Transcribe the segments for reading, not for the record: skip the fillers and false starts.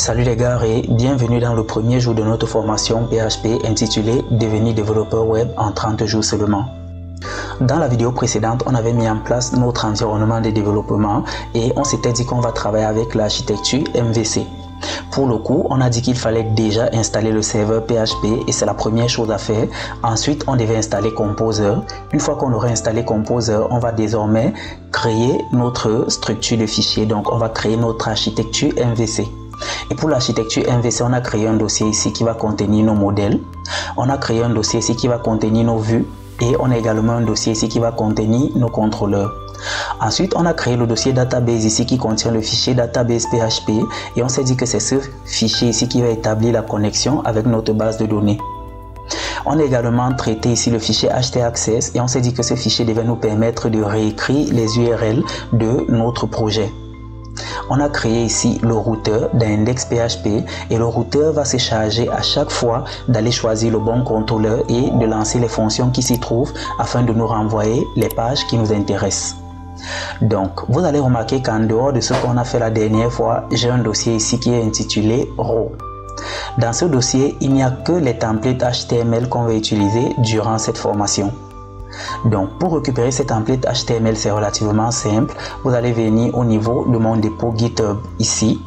Salut les gars et bienvenue dans le premier jour de notre formation PHP intitulée « Devenir développeur web en 30 jours seulement ». Dans la vidéo précédente, on avait mis en place notre environnement de développement et on s'était dit qu'on va travailler avec l'architecture MVC. Pour le coup, on a dit qu'il fallait déjà installer le serveur PHP et c'est la première chose à faire. Ensuite, on devait installer Composer. Une fois qu'on aura installé Composer, on va désormais créer notre structure de fichiers. Donc, on va créer notre architecture MVC. Et pour l'architecture MVC, on a créé un dossier ici qui va contenir nos modèles. On a créé un dossier ici qui va contenir nos vues. Et on a également un dossier ici qui va contenir nos contrôleurs. Ensuite, on a créé le dossier database ici qui contient le fichier database PHP et on s'est dit que c'est ce fichier ici qui va établir la connexion avec notre base de données. On a également traité ici le fichier htaccess et on s'est dit que ce fichier devait nous permettre de réécrire les URL de notre projet. On a créé ici le routeur d'index.php et le routeur va se charger à chaque fois d'aller choisir le bon contrôleur et de lancer les fonctions qui s'y trouvent afin de nous renvoyer les pages qui nous intéressent. Donc, vous allez remarquer qu'en dehors de ce qu'on a fait la dernière fois, j'ai un dossier ici qui est intitulé Raw. Dans ce dossier, il n'y a que les templates HTML qu'on va utiliser durant cette formation. Donc, pour récupérer ces templates HTML, c'est relativement simple. Vous allez venir au niveau de mon dépôt GitHub ici.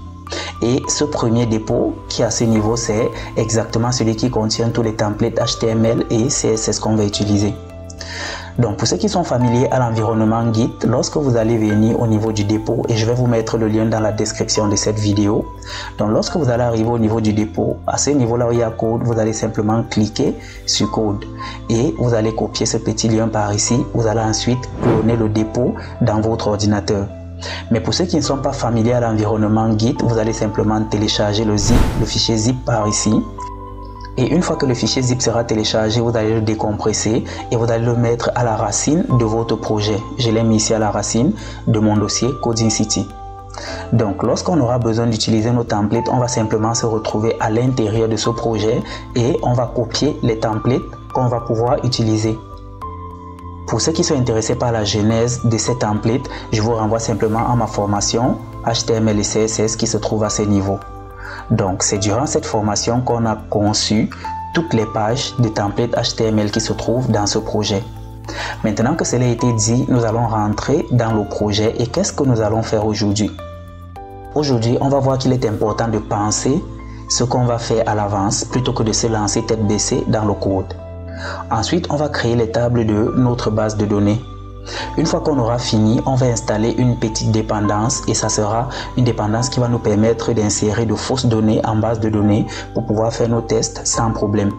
Et ce premier dépôt qui est à ce niveau, c'est exactement celui qui contient tous les templates HTML et CSS qu'on va utiliser. Donc, pour ceux qui sont familiers à l'environnement Git, lorsque vous allez venir au niveau du dépôt, et je vais vous mettre le lien dans la description de cette vidéo. Donc, lorsque vous allez arriver au niveau du dépôt, à ce niveau-là où il y a code, vous allez simplement cliquer sur code. Et vous allez copier ce petit lien par ici. Vous allez ensuite cloner le dépôt dans votre ordinateur. Mais pour ceux qui ne sont pas familiers à l'environnement Git, vous allez simplement télécharger le fichier zip par ici. Et une fois que le fichier zip sera téléchargé, vous allez le décompresser et vous allez le mettre à la racine de votre projet. Je l'ai mis ici à la racine de mon dossier Coding City. Donc, lorsqu'on aura besoin d'utiliser nos templates, on va simplement se retrouver à l'intérieur de ce projet et on va copier les templates qu'on va pouvoir utiliser. Pour ceux qui sont intéressés par la genèse de ces templates, je vous renvoie simplement à ma formation HTML et CSS qui se trouve à ce niveau. Donc, c'est durant cette formation qu'on a conçu toutes les pages de templates HTML qui se trouvent dans ce projet. Maintenant que cela a été dit, nous allons rentrer dans le projet et qu'est-ce que nous allons faire aujourd'hui? Aujourd'hui, on va voir qu'il est important de penser ce qu'on va faire à l'avance plutôt que de se lancer tête baissée dans le code. Ensuite, on va créer les tables de notre base de données. Une fois qu'on aura fini, on va installer une petite dépendance et ça sera une dépendance qui va nous permettre d'insérer de fausses données en base de données pour pouvoir faire nos tests sans problème.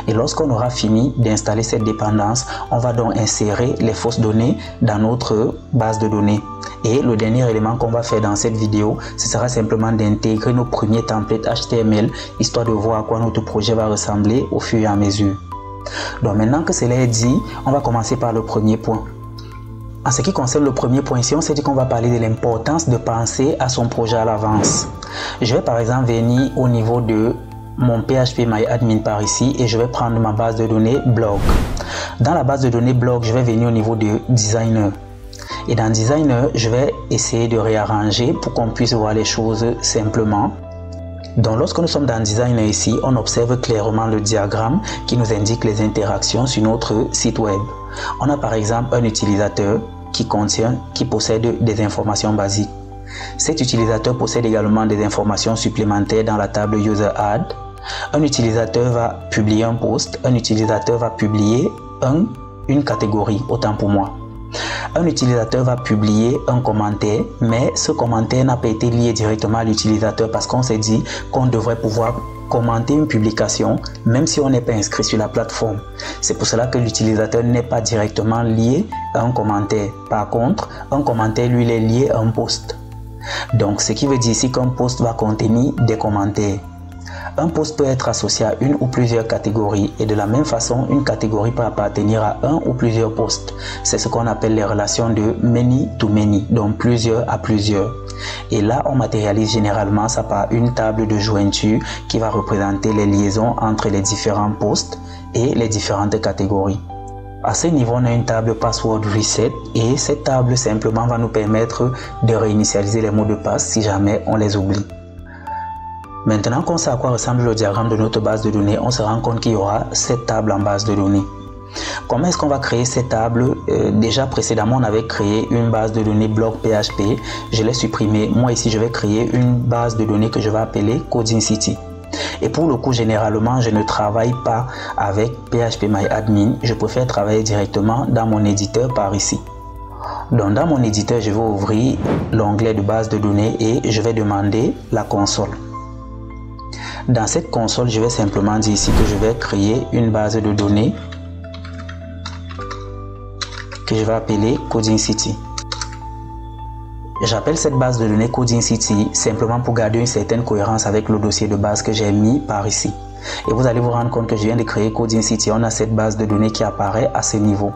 Et lorsqu'on aura fini d'installer cette dépendance, on va donc insérer les fausses données dans notre base de données. Et le dernier élément qu'on va faire dans cette vidéo, ce sera simplement d'intégrer nos premiers templates HTML histoire de voir à quoi notre projet va ressembler au fur et à mesure. Donc maintenant que cela est dit, on va commencer par le premier point. En ce qui concerne le premier point ici, on s'est dit qu'on va parler de l'importance de penser à son projet à l'avance. Je vais par exemple venir au niveau de mon PHPMyAdmin par ici et je vais prendre ma base de données blog. Dans la base de données blog, je vais venir au niveau de Designer. Et dans Designer, je vais essayer de réarranger pour qu'on puisse voir les choses simplement. Donc lorsque nous sommes dans Designer ici, on observe clairement le diagramme qui nous indique les interactions sur notre site web. On a par exemple un utilisateur qui possède des informations basiques. Cet utilisateur possède également des informations supplémentaires dans la table User Add. Un utilisateur va publier un post, un utilisateur va publier une catégorie, autant pour moi. Un utilisateur va publier un commentaire, mais ce commentaire n'a pas été lié directement à l'utilisateur parce qu'on s'est dit qu'on devrait pouvoir commenter une publication même si on n'est pas inscrit sur la plateforme. C'est pour cela que l'utilisateur n'est pas directement lié à un commentaire. Par contre, un commentaire, lui, il est lié à un post. Donc, ce qui veut dire ici qu'un post va contenir des commentaires. Un post peut être associé à une ou plusieurs catégories et de la même façon, une catégorie peut appartenir à un ou plusieurs posts. C'est ce qu'on appelle les relations de many to many, donc plusieurs à plusieurs. Et là, on matérialise généralement ça par une table de jointure qui va représenter les liaisons entre les différents posts et les différentes catégories. À ce niveau, on a une table Password Reset et cette table simplement va nous permettre de réinitialiser les mots de passe si jamais on les oublie. Maintenant qu'on sait à quoi ressemble le diagramme de notre base de données, on se rend compte qu'il y aura cette table en base de données. Comment est-ce qu'on va créer cette table? Déjà précédemment, on avait créé une base de données bloc PHP. Je l'ai supprimé. Moi ici, je vais créer une base de données que je vais appeler Coding City. Et pour le coup, généralement, je ne travaille pas avec PHPMyAdmin. Je préfère travailler directement dans mon éditeur par ici. Donc, dans mon éditeur, je vais ouvrir l'onglet de base de données et je vais demander la console. Dans cette console, je vais simplement dire ici que je vais créer une base de données que je vais appeler Coding City. J'appelle cette base de données Coding City simplement pour garder une certaine cohérence avec le dossier de base que j'ai mis par ici. Et vous allez vous rendre compte que je viens de créer Coding City. On a cette base de données qui apparaît à ce niveau.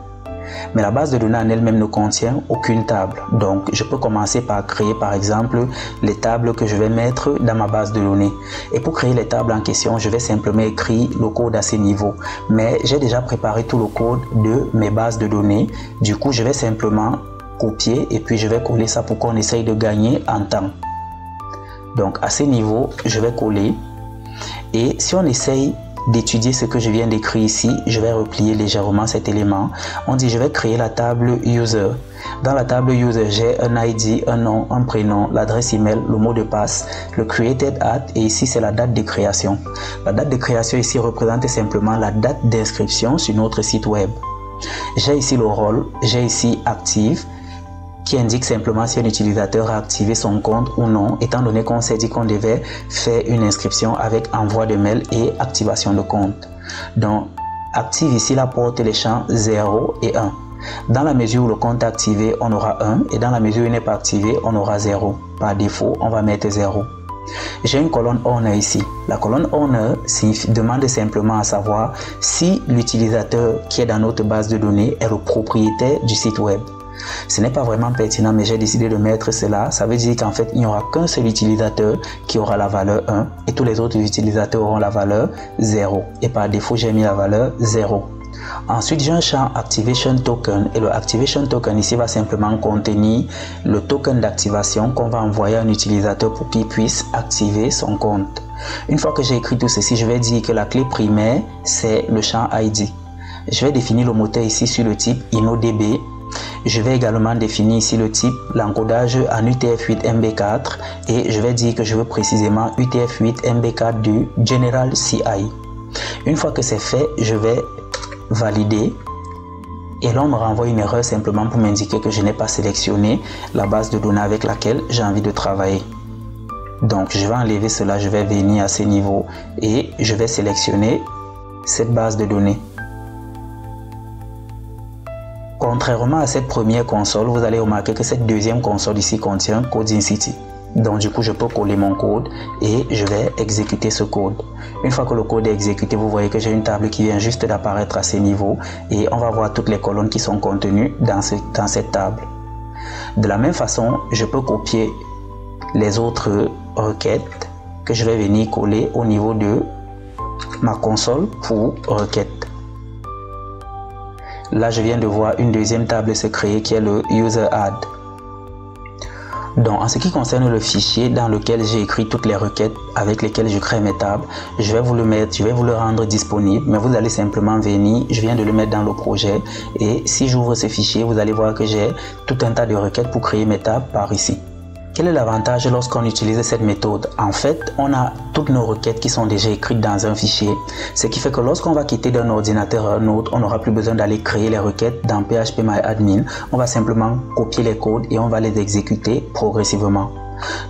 Mais la base de données en elle-même ne contient aucune table. Donc, je peux commencer par créer, par exemple, les tables que je vais mettre dans ma base de données. Et pour créer les tables en question, je vais simplement écrire le code à ce niveau. Mais j'ai déjà préparé tout le code de mes bases de données. Du coup, je vais simplement copier et puis je vais coller ça pour qu'on essaye de gagner en temps. Donc, à ce niveau, je vais coller. Et si on essaye d'étudier ce que je viens d'écrire ici, je vais replier légèrement cet élément. On dit je vais créer la table user. Dans la table user, j'ai un ID, un nom, un prénom, l'adresse email, le mot de passe, le created at et ici c'est la date de création. La date de création ici représente simplement la date d'inscription sur notre site web. J'ai ici le rôle, j'ai ici active qui indique simplement si un utilisateur a activé son compte ou non, étant donné qu'on s'est dit qu'on devait faire une inscription avec envoi de mail et activation de compte. Donc, active ici la porte les champs 0 et 1. Dans la mesure où le compte est activé, on aura 1 et dans la mesure où il n'est pas activé, on aura 0. Par défaut, on va mettre 0. J'ai une colonne owner ici. La colonne owner demande simplement à savoir si l'utilisateur qui est dans notre base de données est le propriétaire du site web. Ce n'est pas vraiment pertinent, mais j'ai décidé de mettre cela. Ça veut dire qu'en fait, il n'y aura qu'un seul utilisateur qui aura la valeur 1 et tous les autres utilisateurs auront la valeur 0. Et par défaut, j'ai mis la valeur 0. Ensuite, j'ai un champ Activation Token et le Activation Token ici va simplement contenir le token d'activation qu'on va envoyer à un utilisateur pour qu'il puisse activer son compte. Une fois que j'ai écrit tout ceci, je vais dire que la clé primaire, c'est le champ ID. Je vais définir le moteur ici sur le type InnoDB. Je vais également définir ici le type, l'encodage en UTF-8 MB4 et je vais dire que je veux précisément UTF-8 MB4 du General CI. Une fois que c'est fait, je vais valider et là on me renvoie une erreur simplement pour m'indiquer que je n'ai pas sélectionné la base de données avec laquelle j'ai envie de travailler. Donc je vais enlever cela, je vais venir à ce niveau et je vais sélectionner cette base de données. Contrairement à cette première console, vous allez remarquer que cette deuxième console ici contient Coding City. Donc du coup, je peux coller mon code et je vais exécuter ce code. Une fois que le code est exécuté, vous voyez que j'ai une table qui vient juste d'apparaître à ce niveau et on va voir toutes les colonnes qui sont contenues dans cette table. De la même façon, je peux copier les autres requêtes que je vais venir coller au niveau de ma console pour requête. Là, je viens de voir une deuxième table se créer qui est le user add. Donc, en ce qui concerne le fichier dans lequel j'ai écrit toutes les requêtes avec lesquelles je crée mes tables, je vais vous le rendre disponible, mais vous allez simplement venir, je viens de le mettre dans le projet et si j'ouvre ce fichier, vous allez voir que j'ai tout un tas de requêtes pour créer mes tables par ici. Quel est l'avantage lorsqu'on utilise cette méthode? En fait, on a toutes nos requêtes qui sont déjà écrites dans un fichier. Ce qui fait que lorsqu'on va quitter d'un ordinateur à un autre, on n'aura plus besoin d'aller créer les requêtes dans PHPMyAdmin. On va simplement copier les codes et on va les exécuter progressivement.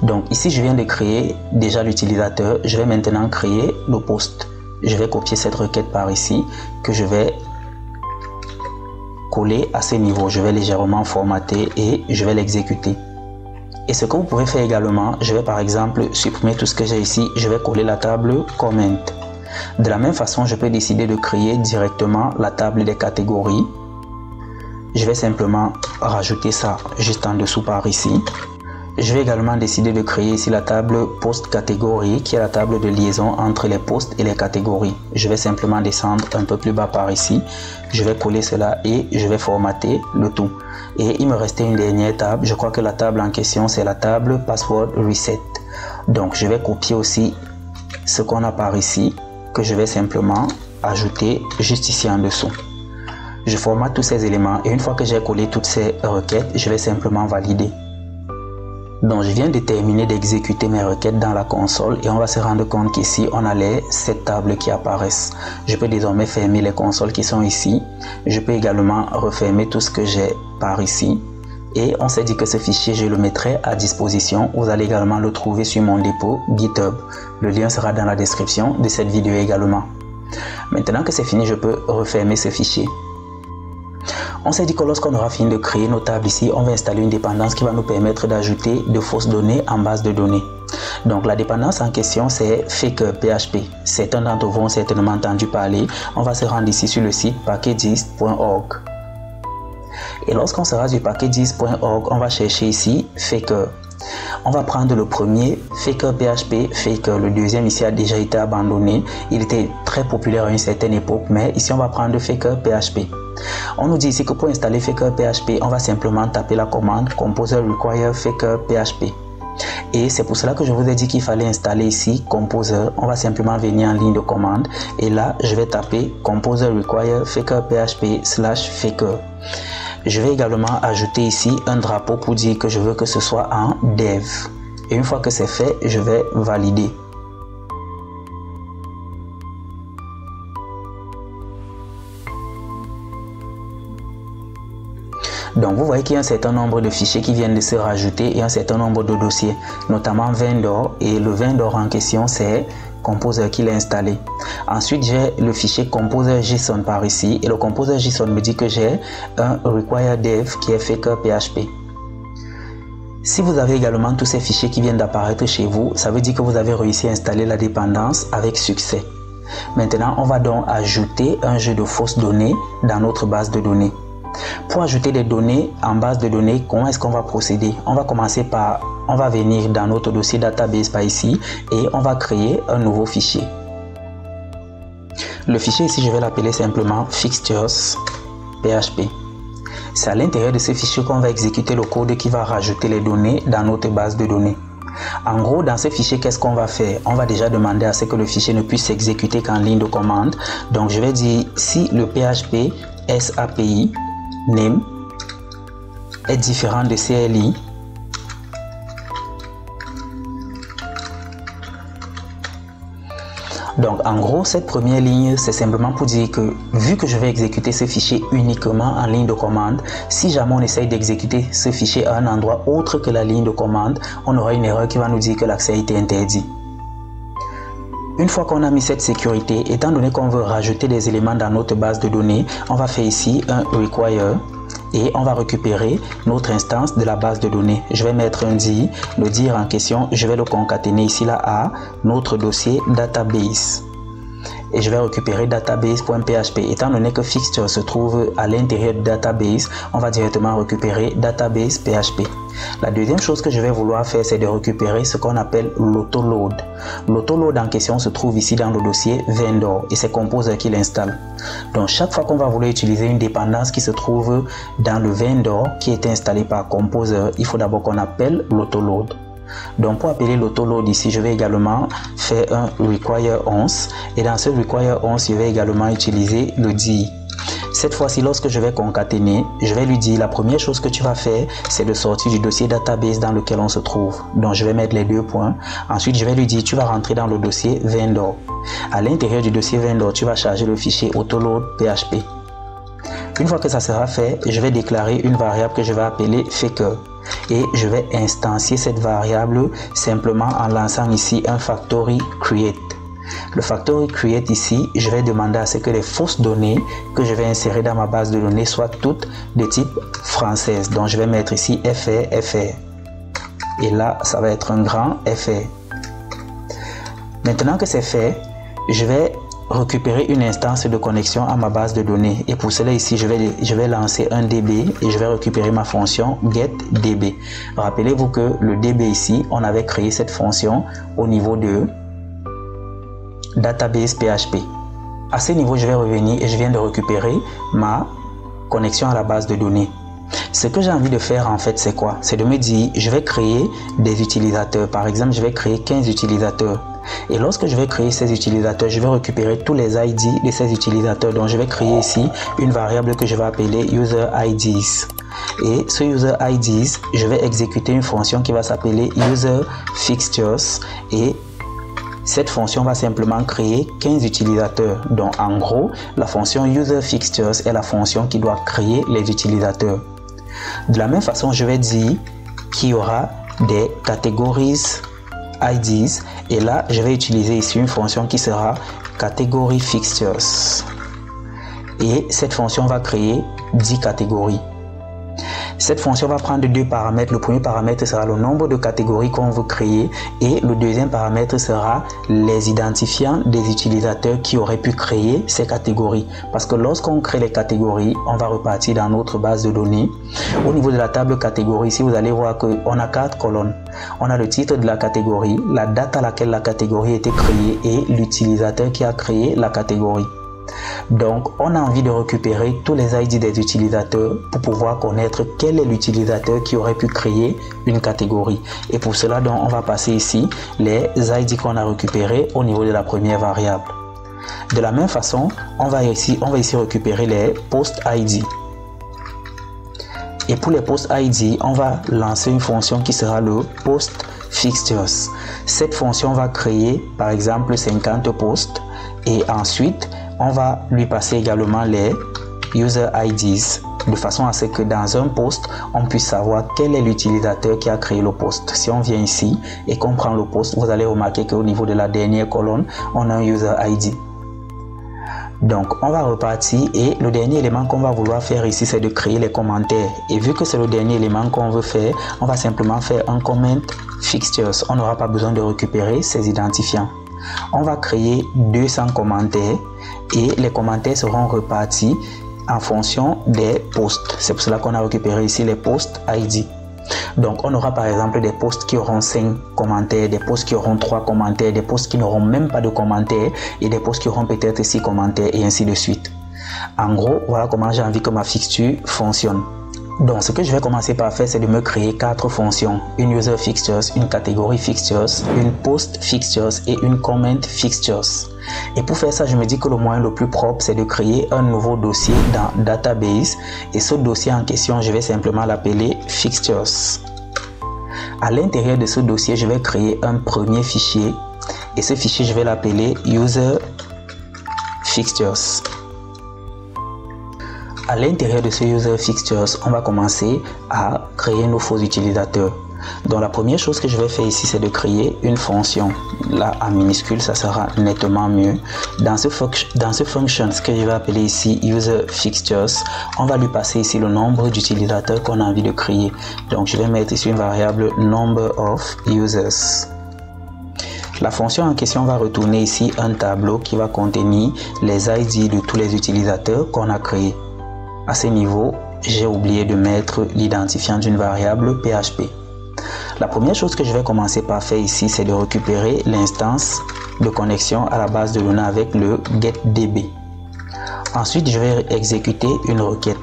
Donc ici, je viens de créer déjà l'utilisateur. Je vais maintenant créer le post. Je vais copier cette requête par ici que je vais coller à ce niveau. Je vais légèrement formater et je vais l'exécuter. Et ce que vous pouvez faire également, je vais par exemple supprimer tout ce que j'ai ici, je vais coller la table comment. De la même façon, je peux décider de créer directement la table des catégories. Je vais simplement rajouter ça juste en dessous par ici. Je vais également décider de créer ici la table post catégorie qui est la table de liaison entre les postes et les catégories. Je vais simplement descendre un peu plus bas par ici. Je vais coller cela et je vais formater le tout. Et il me restait une dernière table. Je crois que la table en question c'est la table password reset. Donc je vais copier aussi ce qu'on a par ici, que je vais simplement ajouter juste ici en dessous. Je formate tous ces éléments et une fois que j'ai collé toutes ces requêtes, je vais simplement valider. Donc je viens de terminer d'exécuter mes requêtes dans la console et on va se rendre compte qu'ici on a les 7 tables qui apparaissent. Je peux désormais fermer les consoles qui sont ici. Je peux également refermer tout ce que j'ai par ici. Et on s'est dit que ce fichier je le mettrai à disposition. Vous allez également le trouver sur mon dépôt GitHub. Le lien sera dans la description de cette vidéo également. Maintenant que c'est fini, je peux refermer ce fichier. On s'est dit que lorsqu'on aura fini de créer nos tables ici, on va installer une dépendance qui va nous permettre d'ajouter de fausses données en base de données. Donc la dépendance en question c'est Faker.php. Certains d'entre vous ont certainement entendu parler. On va se rendre ici sur le site packages.org. Et lorsqu'on sera sur packages.org, on va chercher ici Faker. On va prendre le premier, Faker.php. Faker, le deuxième ici a déjà été abandonné. Il était très populaire à une certaine époque, mais ici on va prendre Faker.php. On nous dit ici que pour installer Faker.php, on va simplement taper la commande composer require Faker.php. Et c'est pour cela que je vous ai dit qu'il fallait installer ici composer. On va simplement venir en ligne de commande et là je vais taper composer require Faker.php/Faker. Je vais également ajouter ici un drapeau pour dire que je veux que ce soit en dev. Et une fois que c'est fait, je vais valider. Donc vous voyez qu'il y a un certain nombre de fichiers qui viennent de se rajouter et un certain nombre de dossiers, notamment vendor, et le vendor en question c'est composer qu'il a installé. Ensuite j'ai le fichier composer.json par ici et le composer.json me dit que j'ai un require dev qui est Faker.php. Si vous avez également tous ces fichiers qui viennent d'apparaître chez vous, ça veut dire que vous avez réussi à installer la dépendance avec succès. Maintenant on va donc ajouter un jeu de fausses données dans notre base de données. Pour ajouter des données en base de données, comment est-ce qu'on va procéder? On va commencer par, on va venir dans notre dossier database par ici et on va créer un nouveau fichier. Le fichier ici, je vais l'appeler simplement fixtures.php. C'est à l'intérieur de ce fichier qu'on va exécuter le code qui va rajouter les données dans notre base de données. En gros, dans ce fichier, qu'est-ce qu'on va faire? On va déjà demander à ce que le fichier ne puisse s'exécuter qu'en ligne de commande. Donc, je vais dire si le PHP SAPI name est différent de CLI, donc en gros cette première ligne c'est simplement pour dire que vu que je vais exécuter ce fichier uniquement en ligne de commande, si jamais on essaye d'exécuter ce fichier à un endroit autre que la ligne de commande, on aura une erreur qui va nous dire que l'accès a été interdit. Une fois qu'on a mis cette sécurité, étant donné qu'on veut rajouter des éléments dans notre base de données, on va faire ici un require et on va récupérer notre instance de la base de données. Je vais mettre un dir, le dir en question, je vais le concaténer ici là à notre dossier database. Et je vais récupérer database.php. Étant donné que fixture se trouve à l'intérieur du database, on va directement récupérer database.php. La deuxième chose que je vais vouloir faire, c'est de récupérer ce qu'on appelle l'autoload. L'autoload en question se trouve ici dans le dossier vendor et c'est composer qui l'installe. Donc chaque fois qu'on va vouloir utiliser une dépendance qui se trouve dans le vendor qui est installé par composer, il faut d'abord qu'on appelle l'autoload. Donc pour appeler l'autoload ici, je vais également faire un require once et dans ce require once, je vais également utiliser le dir. Cette fois-ci, lorsque je vais concaténer, je vais lui dire la première chose que tu vas faire, c'est de sortir du dossier database dans lequel on se trouve. Donc je vais mettre les deux points. Ensuite, je vais lui dire tu vas rentrer dans le dossier vendor. À l'intérieur du dossier vendor, tu vas charger le fichier autoload.php. Une fois que ça sera fait, je vais déclarer une variable que je vais appeler Faker. Et je vais instancier cette variable simplement en lançant ici un factory create. Le factory create ici, je vais demander à ce que les fausses données que je vais insérer dans ma base de données soient toutes de type française. Donc je vais mettre ici FR. Et là, ça va être un grand FR. Maintenant que c'est fait, je vais récupérer une instance de connexion à ma base de données et pour cela ici je vais lancer un db et je vais récupérer ma fonction getDB. Rappelez-vous que le db ici, on avait créé cette fonction au niveau de database.php. À ce niveau, je vais revenir et je viens de récupérer ma connexion à la base de données. Ce que j'ai envie de faire en fait, c'est quoi? C'est de me dire, je vais créer des utilisateurs. Par exemple, je vais créer 15 utilisateurs. Et lorsque je vais créer ces utilisateurs, je vais récupérer tous les ID de ces utilisateurs. Donc je vais créer ici une variable que je vais appeler user IDs. Et ce user IDs, je vais exécuter une fonction qui va s'appeler user fixtures. Et cette fonction va simplement créer 15 utilisateurs. Donc en gros, la fonction user fixtures est la fonction qui doit créer les utilisateurs. De la même façon, je vais dire qu'il y aura des categories IDs. Et là, je vais utiliser ici une fonction qui sera category fixtures. Et cette fonction va créer 10 catégories. Cette fonction va prendre deux paramètres. Le premier paramètre sera le nombre de catégories qu'on veut créer et le deuxième paramètre sera les identifiants des utilisateurs qui auraient pu créer ces catégories. Parce que lorsqu'on crée les catégories, on va repartir dans notre base de données. Au niveau de la table catégorie, ici, vous allez voir qu'on a 4 colonnes. On a le titre de la catégorie, la date à laquelle la catégorie a été créée et l'utilisateur qui a créé la catégorie. Donc, on a envie de récupérer tous les ID des utilisateurs pour pouvoir connaître quel est l'utilisateur qui aurait pu créer une catégorie. Et pour cela, donc, on va passer ici les ID qu'on a récupérés au niveau de la première variable. De la même façon, on va ici récupérer les post ID. Et pour les post ID, on va lancer une fonction qui sera le post fixtures. Cette fonction va créer par exemple 50 posts et ensuite on va lui passer également les user IDs de façon à ce que dans un post on puisse savoir quel est l'utilisateur qui a créé le post. Si on vient ici et qu'on prend le post, vous allez remarquer qu'au niveau de la dernière colonne on a un user ID. Donc on va repartir et le dernier élément qu'on va vouloir faire ici c'est de créer les commentaires. Et vu que c'est le dernier élément qu'on veut faire, on va simplement faire un comment fixtures. On n'aura pas besoin de récupérer ces identifiants. On va créer 200 commentaires et les commentaires seront repartis en fonction des posts. C'est pour cela qu'on a récupéré ici les posts ID. Donc on aura par exemple des posts qui auront 5 commentaires, des posts qui auront 3 commentaires, des posts qui n'auront même pas de commentaires et des posts qui auront peut-être 6 commentaires et ainsi de suite. En gros, voilà comment j'ai envie que ma fixture fonctionne. Donc ce que je vais commencer par faire, c'est de me créer 4 fonctions. Une user fixtures, une catégorie fixtures, une post fixtures et une comment fixtures. Et pour faire ça, je me dis que le moyen le plus propre, c'est de créer un nouveau dossier dans database. Et ce dossier en question, je vais simplement l'appeler fixtures. À l'intérieur de ce dossier, je vais créer un premier fichier. Et ce fichier, je vais l'appeler user fixtures. À l'intérieur de ce user fixtures, on va commencer à créer nos faux utilisateurs. Donc la première chose que je vais faire ici, c'est de créer une fonction. Là en minuscule, ça sera nettement mieux. Dans ce function, ce que je vais appeler ici user fixtures, on va lui passer ici le nombre d'utilisateurs qu'on a envie de créer. Donc je vais mettre ici une variable number of users. La fonction en question va retourner ici un tableau qui va contenir les ID de tous les utilisateurs qu'on a créés. À ce niveau, j'ai oublié de mettre l'identifiant d'une variable PHP. La première chose que je vais commencer par faire ici, c'est de récupérer l'instance de connexion à la base de données avec le getDB. Ensuite, je vais exécuter une requête.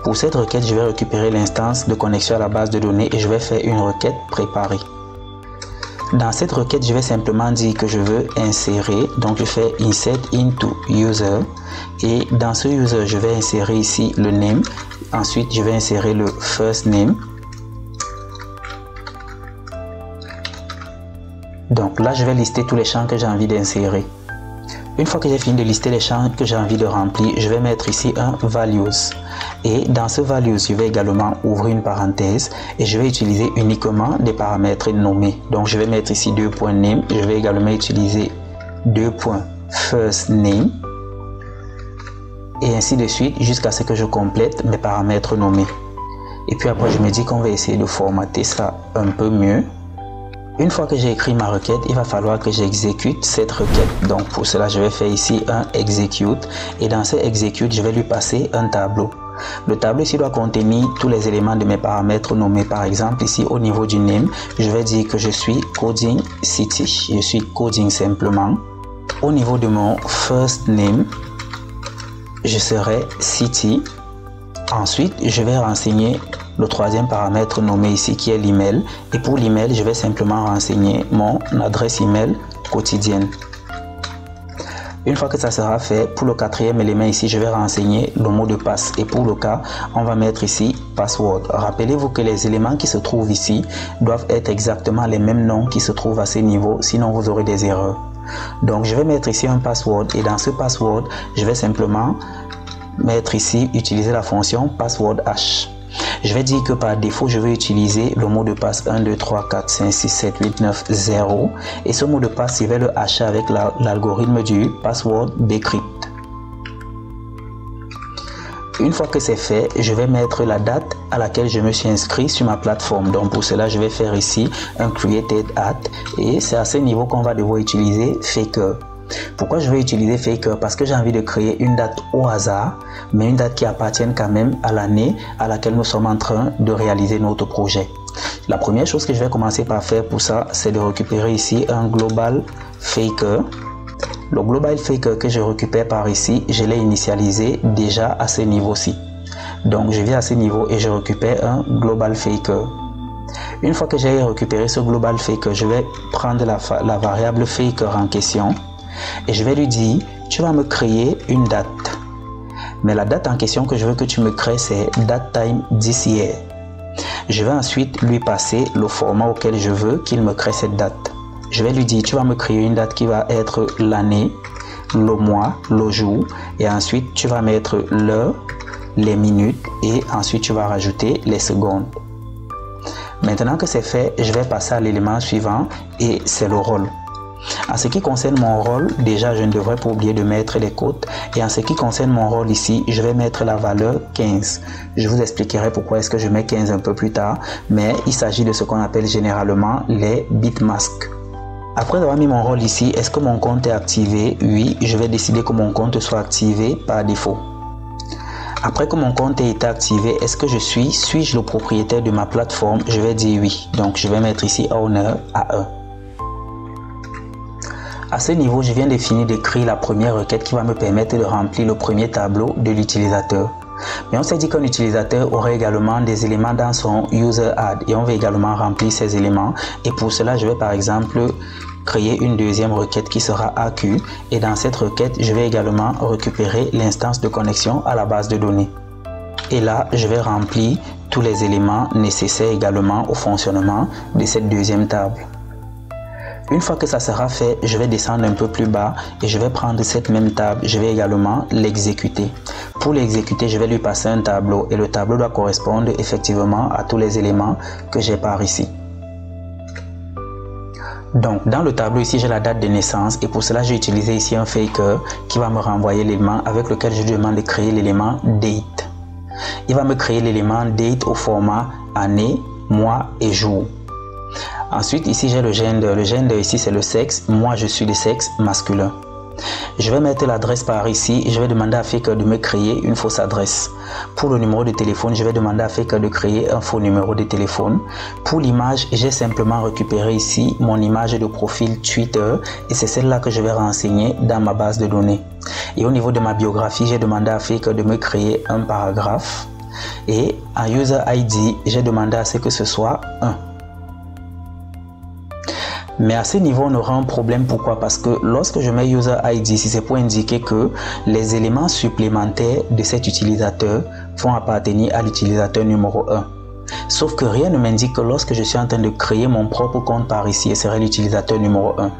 Pour cette requête, je vais récupérer l'instance de connexion à la base de données et je vais faire une requête préparée. Dans cette requête, je vais simplement dire que je veux insérer, donc je fais insert into user et dans ce user, je vais insérer ici le name. Ensuite, je vais insérer le first name. Donc là, je vais lister tous les champs que j'ai envie d'insérer. Une fois que j'ai fini de lister les champs que j'ai envie de remplir, je vais mettre ici un values. Et dans ce values, je vais également ouvrir une parenthèse et je vais utiliser uniquement des paramètres nommés. Donc je vais mettre ici 2.name. Je vais également utiliser 2.firstName et ainsi de suite jusqu'à ce que je complète mes paramètres nommés. Et puis après, je me dis qu'on va essayer de formater ça un peu mieux. Une fois que j'ai écrit ma requête, il va falloir que j'exécute cette requête. Donc pour cela, je vais faire ici un execute et dans ce execute, je vais lui passer un tableau. Le tableau ici doit contenir tous les éléments de mes paramètres nommés. Par exemple, ici au niveau du name, je vais dire que je suis coding city. Je suis coding simplement. Au niveau de mon first name, je serai city. Ensuite, je vais renseigner le troisième paramètre nommé ici qui est l'email. Et pour l'email, je vais simplement renseigner mon adresse email quotidienne. Une fois que ça sera fait, pour le quatrième élément ici, je vais renseigner le mot de passe. Et pour le cas, on va mettre ici password. Rappelez-vous que les éléments qui se trouvent ici doivent être exactement les mêmes noms qui se trouvent à ce niveau, sinon vous aurez des erreurs. Donc je vais mettre ici un password et dans ce password, je vais simplement mettre ici, utiliser la fonction password hash. Je vais dire que par défaut, je vais utiliser le mot de passe 1, 2, 3, 4, 5, 6, 7, 8, 9, 0. Et ce mot de passe, je vais le hasher avec l'algorithme du password decrypt. Une fois que c'est fait, je vais mettre la date à laquelle je me suis inscrit sur ma plateforme. Donc pour cela, je vais faire ici un created at. Et c'est à ce niveau qu'on va devoir utiliser faker. Pourquoi je vais utiliser faker? Parce que j'ai envie de créer une date au hasard, mais une date qui appartienne quand même à l'année à laquelle nous sommes en train de réaliser notre projet. La première chose que je vais commencer par faire pour ça, c'est de récupérer ici un global faker. Le global faker que je récupère par ici, je l'ai initialisé déjà à ce niveau-ci. Donc je viens à ce niveau et je récupère un global faker. Une fois que j'ai récupéré ce global faker, je vais prendre la variable faker en question. Et je vais lui dire, tu vas me créer une date. Mais la date en question que je veux que tu me crées, c'est datetime this year. Je vais ensuite lui passer le format auquel je veux qu'il me crée cette date. Je vais lui dire, tu vas me créer une date qui va être l'année, le mois, le jour. Et ensuite, tu vas mettre l'heure, les minutes et ensuite tu vas rajouter les secondes. Maintenant que c'est fait, je vais passer à l'élément suivant et c'est le rôle. En ce qui concerne mon rôle, déjà je ne devrais pas oublier de mettre les cotes. Et en ce qui concerne mon rôle ici, je vais mettre la valeur 15. Je vous expliquerai pourquoi est-ce que je mets 15 un peu plus tard. Mais il s'agit de ce qu'on appelle généralement les bitmasks. Après avoir mis mon rôle ici, est-ce que mon compte est activé? Oui, je vais décider que mon compte soit activé par défaut. Après que mon compte ait été activé, est-ce que suis-je le propriétaire de ma plateforme? Je vais dire oui. Donc je vais mettre ici owner à 1. À ce niveau, je viens de finir d'écrire la première requête qui va me permettre de remplir le premier tableau de l'utilisateur. Mais on s'est dit qu'un utilisateur aurait également des éléments dans son user add et on va également remplir ces éléments. Et pour cela, je vais par exemple créer une deuxième requête qui sera AQ. Et dans cette requête, je vais également récupérer l'instance de connexion à la base de données. Et là, je vais remplir tous les éléments nécessaires également au fonctionnement de cette deuxième table. Une fois que ça sera fait, je vais descendre un peu plus bas et je vais prendre cette même table, je vais également l'exécuter. Pour l'exécuter, je vais lui passer un tableau et le tableau doit correspondre effectivement à tous les éléments que j'ai par ici. Donc dans le tableau ici, j'ai la date de naissance et pour cela, j'ai utilisé ici un faker qui va me renvoyer l'élément avec lequel je demande de créer l'élément date. Il va me créer l'élément date au format année, mois et jour. Ensuite, ici, j'ai le gender. Le gender, ici, c'est le sexe. Moi, je suis le sexe masculin. Je vais mettre l'adresse par ici et je vais demander à Faker de me créer une fausse adresse. Pour le numéro de téléphone, je vais demander à Faker de créer un faux numéro de téléphone. Pour l'image, j'ai simplement récupéré ici mon image de profil Twitter et c'est celle-là que je vais renseigner dans ma base de données. Et au niveau de ma biographie, j'ai demandé à Faker de me créer un paragraphe. Et en User ID, j'ai demandé à ce que ce soit 1. Mais à ce niveau, on aura un problème. Pourquoi? Parce que lorsque je mets User ID, si c'est pour indiquer que les éléments supplémentaires de cet utilisateur vont appartenir à l'utilisateur numéro 1. Sauf que rien ne m'indique que lorsque je suis en train de créer mon propre compte par ici, ce serait l'utilisateur numéro 1.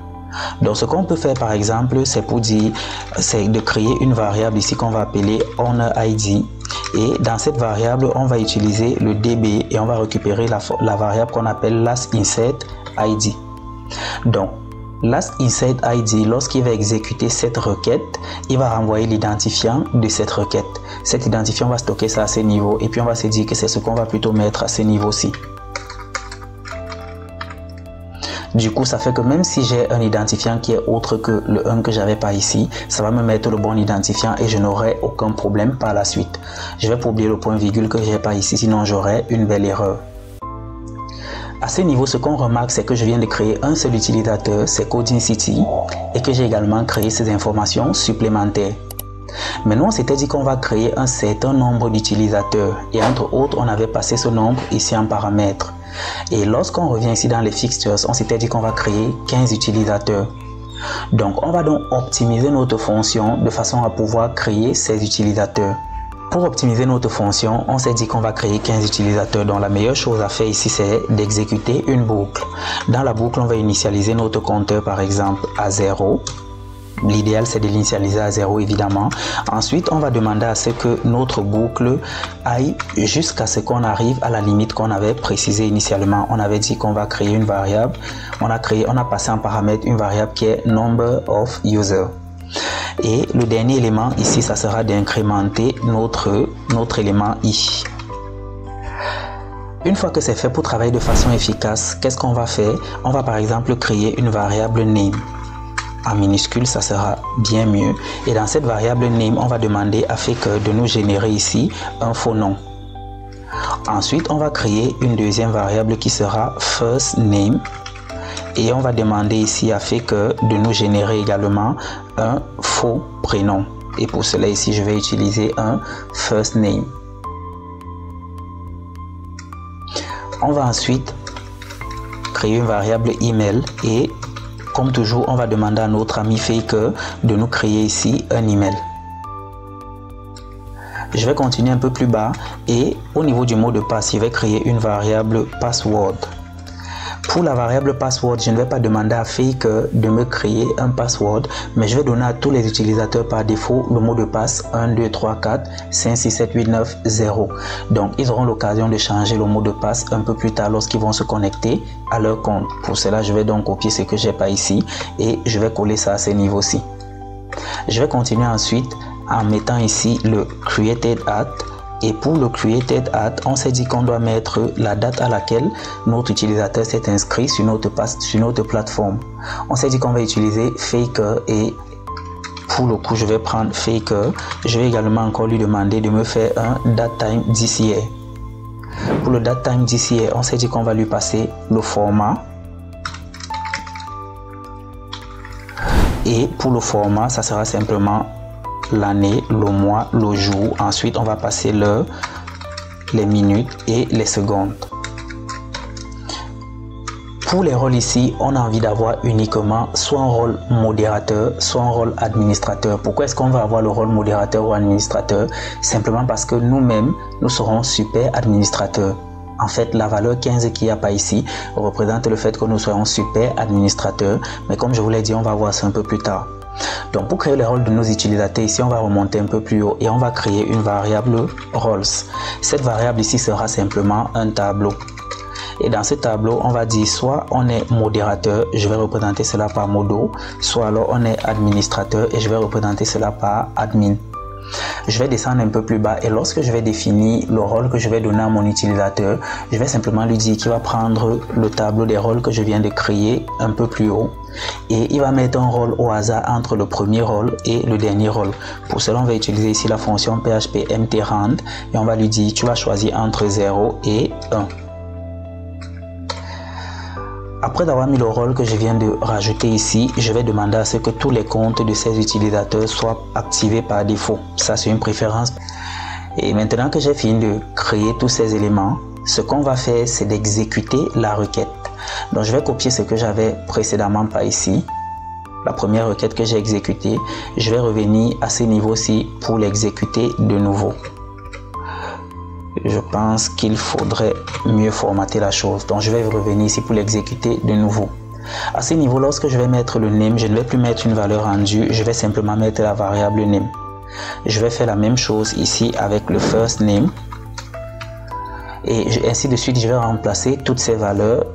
Donc ce qu'on peut faire par exemple, c'est pour dire, c'est de créer une variable ici qu'on va appeler ownerID. Et dans cette variable, on va utiliser le DB et on va récupérer la variable qu'on appelle lastInsertID. Donc, lastInsertID, lorsqu'il va exécuter cette requête, il va renvoyer l'identifiant de cette requête. Cet identifiant va stocker ça à ce niveau et puis on va se dire que c'est ce qu'on va plutôt mettre à ce niveau-ci. Du coup, ça fait que même si j'ai un identifiant qui est autre que le 1 que j'avais pas ici, ça va me mettre le bon identifiant et je n'aurai aucun problème par la suite. Je vais pas oublier le point virgule que j'ai pas ici, sinon j'aurai une belle erreur. À ce niveau, ce qu'on remarque, c'est que je viens de créer un seul utilisateur, c'est Coding City, et que j'ai également créé ces informations supplémentaires. Mais nous, on s'était dit qu'on va créer un certain nombre d'utilisateurs. Et entre autres, on avait passé ce nombre ici en paramètres. Et lorsqu'on revient ici dans les fixtures, on s'était dit qu'on va créer 15 utilisateurs. Donc, on va donc optimiser notre fonction de façon à pouvoir créer ces utilisateurs. Pour optimiser notre fonction, on s'est dit qu'on va créer 15 utilisateurs. Donc, la meilleure chose à faire ici, c'est d'exécuter une boucle. Dans la boucle, on va initialiser notre compteur, par exemple, à 0. L'idéal, c'est de l'initialiser à 0, évidemment. Ensuite, on va demander à ce que notre boucle aille jusqu'à ce qu'on arrive à la limite qu'on avait précisée initialement. On avait dit qu'on va créer une variable. On a passé en paramètre une variable qui est number of users. Et le dernier élément ici, ça sera d'incrémenter notre élément i. Une fois que c'est fait, pour travailler de façon efficace, qu'est-ce qu'on va faire? On va par exemple créer une variable name. En minuscule, ça sera bien mieux. Et dans cette variable name, on va demander à Faker de nous générer ici un faux nom. Ensuite, on va créer une deuxième variable qui sera first name. Et on va demander ici à Faker de nous générer également un faux prénom. Et pour cela ici, je vais utiliser un first name. On va ensuite créer une variable email et comme toujours, on va demander à notre ami Faker de nous créer ici un email. Je vais continuer un peu plus bas et au niveau du mot de passe, je vais créer une variable password. Pour la variable password, je ne vais pas demander à Faker de me créer un password, mais je vais donner à tous les utilisateurs par défaut le mot de passe 1, 2, 3, 4, 5, 6, 7, 8, 9, 0. Donc, ils auront l'occasion de changer le mot de passe un peu plus tard lorsqu'ils vont se connecter à leur compte. Pour cela, je vais donc copier ce que j'ai pas ici et je vais coller ça à ce niveau-ci. Je vais continuer ensuite en mettant ici le created at. Et pour le created at, on s'est dit qu'on doit mettre la date à laquelle notre utilisateur s'est inscrit sur notre plateforme. On s'est dit qu'on va utiliser Faker et pour le coup, je vais prendre Faker. Je vais également encore lui demander de me faire un datetime this year. Pour le datetime this year, on s'est dit qu'on va lui passer le format. Et pour le format, ça sera simplement l'année, le mois, le jour. Ensuite, on va passer l'heure, les minutes et les secondes. Pour les rôles ici, on a envie d'avoir uniquement soit un rôle modérateur, soit un rôle administrateur. Pourquoi est-ce qu'on va avoir le rôle modérateur ou administrateur? Simplement parce que nous-mêmes, nous serons super administrateurs. En fait, la valeur 15 qu'il n'y a pas ici représente le fait que nous soyons super administrateurs. Mais comme je vous l'ai dit, on va voir ça un peu plus tard. Donc pour créer le rôle de nos utilisateurs ici, on va remonter un peu plus haut et on va créer une variable roles. Cette variable ici sera simplement un tableau. Et dans ce tableau, on va dire soit on est modérateur, je vais représenter cela par modo, soit alors on est administrateur et je vais représenter cela par admin. Je vais descendre un peu plus bas et lorsque je vais définir le rôle que je vais donner à mon utilisateur, je vais simplement lui dire qu'il va prendre le tableau des rôles que je viens de créer un peu plus haut et il va mettre un rôle au hasard entre le premier rôle et le dernier rôle. Pour cela, on va utiliser ici la fonction php mtrand et on va lui dire tu vas choisir entre 0 et 1. Après avoir mis le rôle que je viens de rajouter ici, je vais demander à ce que tous les comptes de ces utilisateurs soient activés par défaut. Ça, c'est une préférence. Et maintenant que j'ai fini de créer tous ces éléments, ce qu'on va faire, c'est d'exécuter la requête. Donc, je vais copier ce que j'avais précédemment par ici. La première requête que j'ai exécutée, je vais revenir à ce niveau-ci pour l'exécuter de nouveau. Je pense qu'il faudrait mieux formater la chose. Donc, je vais revenir ici pour l'exécuter de nouveau. À ce niveau, lorsque je vais mettre le name, je ne vais plus mettre une valeur rendue. Je vais simplement mettre la variable name. Je vais faire la même chose ici avec le first name. Et ainsi de suite, je vais remplacer toutes ces valeurs.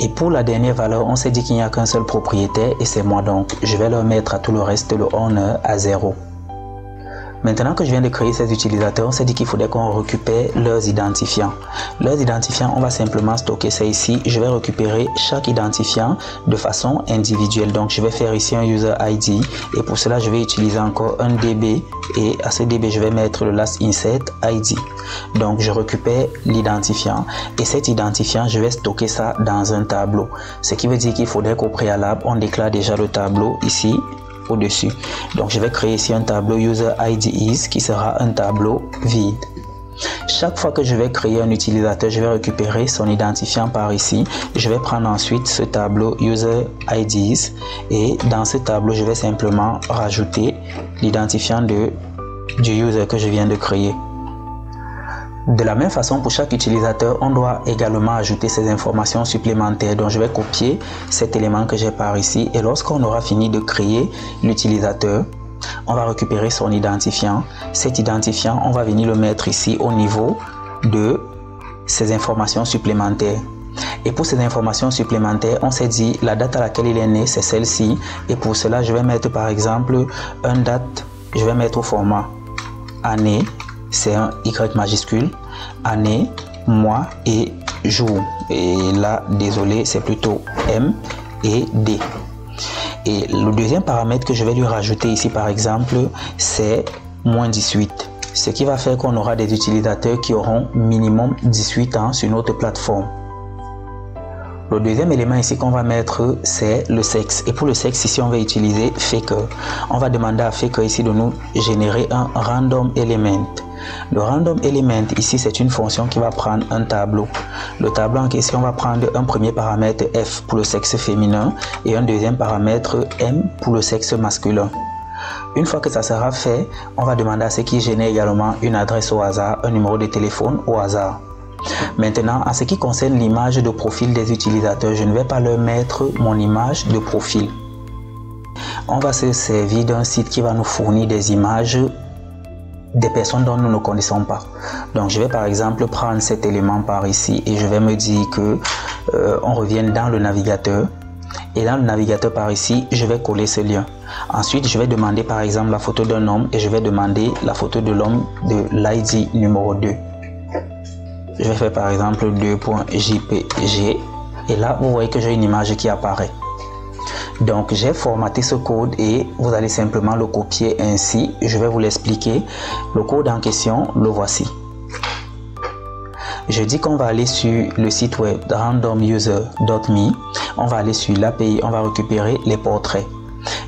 Et pour la dernière valeur, on s'est dit qu'il n'y a qu'un seul propriétaire et c'est moi, donc je vais leur mettre à tout le reste le owner à 0. Maintenant que je viens de créer ces utilisateurs, on s'est dit qu'il faudrait qu'on récupère leurs identifiants. Leurs identifiants, on va simplement stocker ça ici. Je vais récupérer chaque identifiant de façon individuelle. Donc, je vais faire ici un user ID et pour cela, je vais utiliser encore un DB et à ce DB, je vais mettre le last insert ID. Donc, je récupère l'identifiant et cet identifiant, je vais stocker ça dans un tableau. Ce qui veut dire qu'il faudrait qu'au préalable, on déclare déjà le tableau ici au-dessus. Donc je vais créer ici un tableau user ID is qui sera un tableau vide. Chaque fois que je vais créer un utilisateur, je vais récupérer son identifiant par ici. Je vais prendre ensuite ce tableau user IDs et dans ce tableau, je vais simplement rajouter l'identifiant du user que je viens de créer. De la même façon, pour chaque utilisateur, on doit également ajouter ces informations supplémentaires. Donc, je vais copier cet élément que j'ai par ici. Et lorsqu'on aura fini de créer l'utilisateur, on va récupérer son identifiant. Cet identifiant, on va venir le mettre ici au niveau de ces informations supplémentaires. Et pour ces informations supplémentaires, on s'est dit la date à laquelle il est né, c'est celle-ci. Et pour cela, je vais mettre par exemple une date, je vais mettre au format année. C'est un Y majuscule, année, mois et jour. Et là, désolé, c'est plutôt M et D. Et le deuxième paramètre que je vais lui rajouter ici, par exemple, c'est -18. Ce qui va faire qu'on aura des utilisateurs qui auront minimum 18 ans sur notre plateforme. Le deuxième élément ici qu'on va mettre, c'est le sexe. Et pour le sexe, ici, on va utiliser Faker. On va demander à Faker ici de nous générer un random element. Le random element ici, c'est une fonction qui va prendre un tableau. Le tableau en question va prendre un premier paramètre F pour le sexe féminin et un deuxième paramètre M pour le sexe masculin. Une fois que ça sera fait, on va demander à ce qu'il génère également une adresse au hasard, un numéro de téléphone au hasard. Maintenant, en ce qui concerne l'image de profil des utilisateurs, je ne vais pas leur mettre mon image de profil. On va se servir d'un site qui va nous fournir des images des personnes dont nous ne connaissons pas. Donc, je vais par exemple prendre cet élément par ici et je vais me dire que on revienne dans le navigateur. Et dans le navigateur par ici, je vais coller ce lien. Ensuite, je vais demander par exemple la photo d'un homme et je vais demander la photo de l'homme de l'ID numéro 2. Je vais faire par exemple 2.jpg et là, vous voyez que j'ai une image qui apparaît. Donc, j'ai formaté ce code et vous allez simplement le copier ainsi. Je vais vous l'expliquer. Le code en question, le voici. Je dis qu'on va aller sur le site web randomuser.me. On va aller sur l'API, on va récupérer les portraits.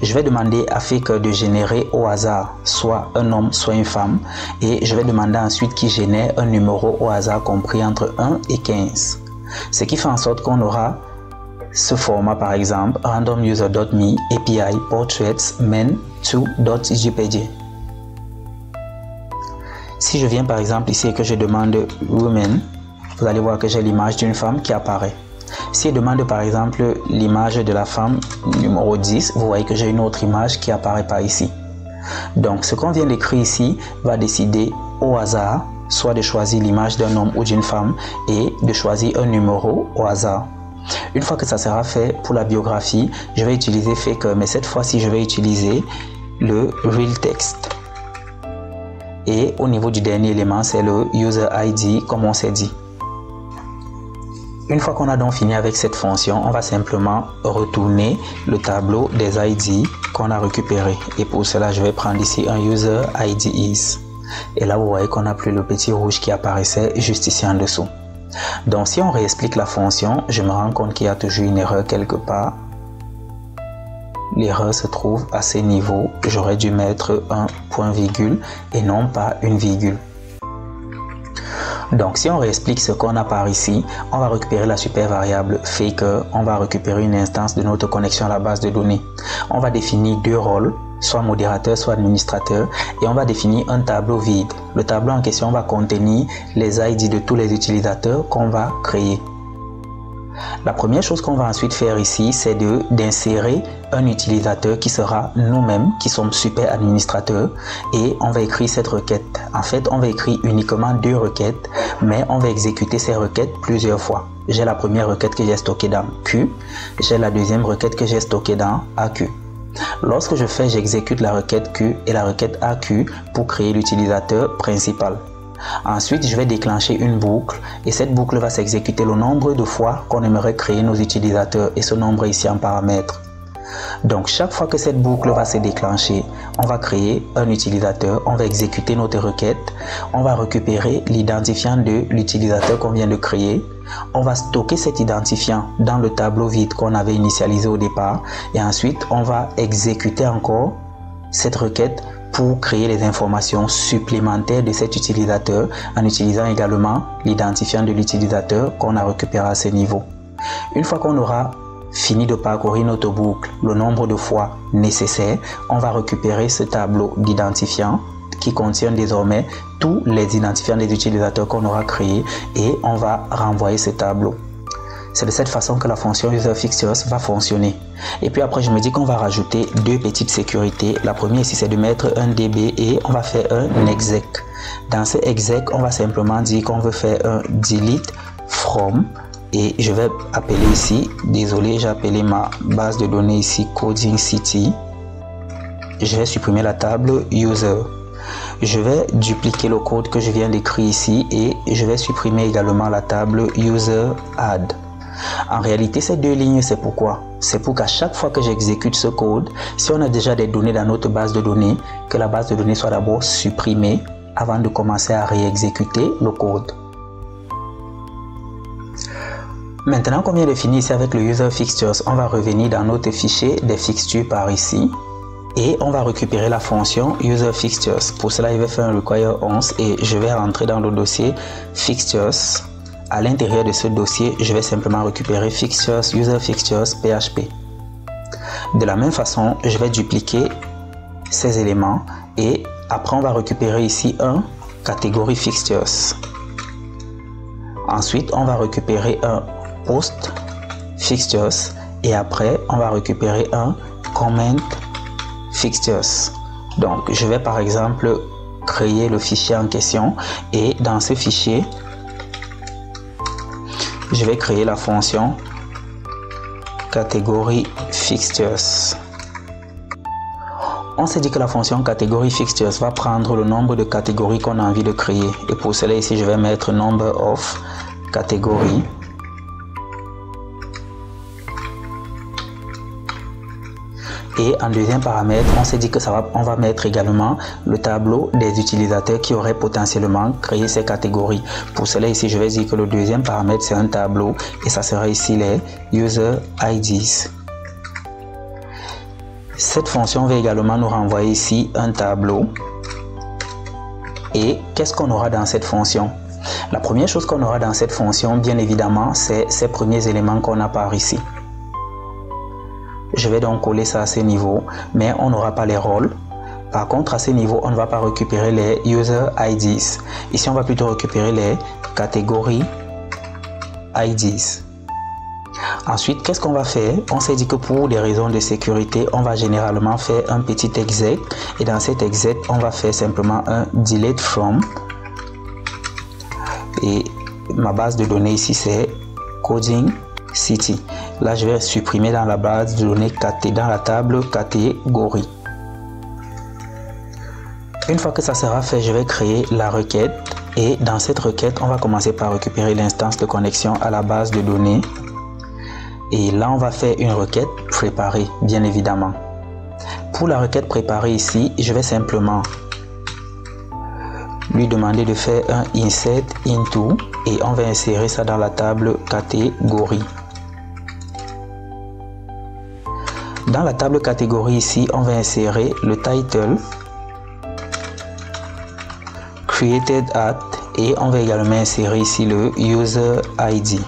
Je vais demander à Faker de générer au hasard soit un homme, soit une femme. Et je vais demander ensuite qu'il génère un numéro au hasard compris entre 1 et 15. Ce qui fait en sorte qu'on aura ce format par exemple randomuser.me API portraits men2.jpg. Si je viens par exemple ici et que je demande women, vous allez voir que j'ai l'image d'une femme qui apparaît. Si je demande par exemple l'image de la femme numéro 10, vous voyez que j'ai une autre image qui apparaît par ici. Donc ce qu'on vient d'écrire ici va décider au hasard soit de choisir l'image d'un homme ou d'une femme et de choisir un numéro au hasard. Une fois que ça sera fait pour la biographie, je vais utiliser Faker, mais cette fois-ci je vais utiliser le real text. Et au niveau du dernier élément, c'est le user ID comme on s'est dit. Une fois qu'on a donc fini avec cette fonction, on va simplement retourner le tableau des ID qu'on a récupéré. Et pour cela, je vais prendre ici un user ID is. Et là, vous voyez qu'on n'a plus le petit rouge qui apparaissait juste ici en dessous. Donc, si on réexplique la fonction, je me rends compte qu'il y a toujours une erreur quelque part. L'erreur se trouve à ce niveau. J'aurais dû mettre un point virgule et non pas une virgule. Donc, si on réexplique ce qu'on a par ici, on va récupérer la super variable Faker, on va récupérer une instance de notre connexion à la base de données. On va définir deux rôles, soit modérateur, soit administrateur, et on va définir un tableau vide. Le tableau en question va contenir les ID de tous les utilisateurs qu'on va créer. La première chose qu'on va ensuite faire ici, c'est d'insérer un utilisateur qui sera nous-mêmes, qui sommes super administrateurs, et on va écrire cette requête. En fait, on va écrire uniquement deux requêtes, mais on va exécuter ces requêtes plusieurs fois. J'ai la première requête que j'ai stockée dans Q, j'ai la deuxième requête que j'ai stockée dans AQ. Lorsque j'exécute la requête Q et la requête AQ pour créer l'utilisateur principal. Ensuite, je vais déclencher une boucle et cette boucle va s'exécuter le nombre de fois qu'on aimerait créer nos utilisateurs et ce nombre est ici en paramètre. Donc, chaque fois que cette boucle va se déclencher, on va créer un utilisateur, on va exécuter notre requête, on va récupérer l'identifiant de l'utilisateur qu'on vient de créer, on va stocker cet identifiant dans le tableau vide qu'on avait initialisé au départ et ensuite, on va exécuter encore cette requête pour créer les informations supplémentaires de cet utilisateur en utilisant également l'identifiant de l'utilisateur qu'on a récupéré à ce niveau. Une fois qu'on aura fini de parcourir notre boucle le nombre de fois nécessaire, on va récupérer ce tableau d'identifiants qui contient désormais tous les identifiants des utilisateurs qu'on aura créés et on va renvoyer ce tableau. C'est de cette façon que la fonction userFixtures va fonctionner. Et puis après, je me dis qu'on va rajouter deux petites sécurités. La première ici, c'est de mettre un DB et on va faire un exec. Dans ce exec, on va simplement dire qu'on veut faire un delete from et je vais appeler ici, désolé, j'ai appelé ma base de données ici Coding City. Je vais supprimer la table user. Je vais dupliquer le code que je viens d'écrire ici et je vais supprimer également la table user add. En réalité, ces deux lignes, c'est pourquoi? C'est pour qu'à chaque fois que j'exécute ce code, si on a déjà des données dans notre base de données, que la base de données soit d'abord supprimée avant de commencer à réexécuter le code. Maintenant qu'on vient de finir ici avec le userFixtures, on va revenir dans notre fichier des fixtures par ici et on va récupérer la fonction userFixtures. Pour cela, il va faire un require 11 et je vais rentrer dans le dossier fixtures. À l'intérieur de ce dossier, je vais simplement récupérer fixtures, userFixtures, PHP. De la même façon, je vais dupliquer ces éléments et après on va récupérer ici un catégorie fixtures. Ensuite, on va récupérer un post fixtures et après on va récupérer un comment fixtures. Donc, je vais par exemple créer le fichier en question et dans ce fichier, je vais créer la fonction catégorie fixtures. On s'est dit que la fonction catégorie fixtures va prendre le nombre de catégories qu'on a envie de créer. Et pour cela ici, je vais mettre number of catégories. Et en deuxième paramètre, on s'est dit que on va mettre également le tableau des utilisateurs qui auraient potentiellement créé ces catégories. Pour cela ici, je vais dire que le deuxième paramètre c'est un tableau et ça sera ici les user IDs. Cette fonction va également nous renvoyer ici un tableau. Et qu'est-ce qu'on aura dans cette fonction? La première chose qu'on aura dans cette fonction, bien évidemment, c'est ces premiers éléments qu'on a par ici. Je vais donc coller ça à ce niveau, mais on n'aura pas les rôles. Par contre, à ce niveau, on ne va pas récupérer les user IDs. Ici, on va plutôt récupérer les catégories IDs. Ensuite, qu'est-ce qu'on va faire? On s'est dit que pour des raisons de sécurité, on va généralement faire un petit exec. Et dans cet exec, on va faire simplement un delete from. Et ma base de données ici, c'est Coding City. Là, je vais supprimer dans la base de données dans la table catégorie. Une fois que ça sera fait, je vais créer la requête. Et dans cette requête, on va commencer par récupérer l'instance de connexion à la base de données. Et là, on va faire une requête préparée, bien évidemment. Pour la requête préparée ici, je vais simplement lui demander de faire un insert into et on va insérer ça dans la table catégorie. Dans la table catégorie ici, on va insérer le title, created at et on va également insérer ici le user ID.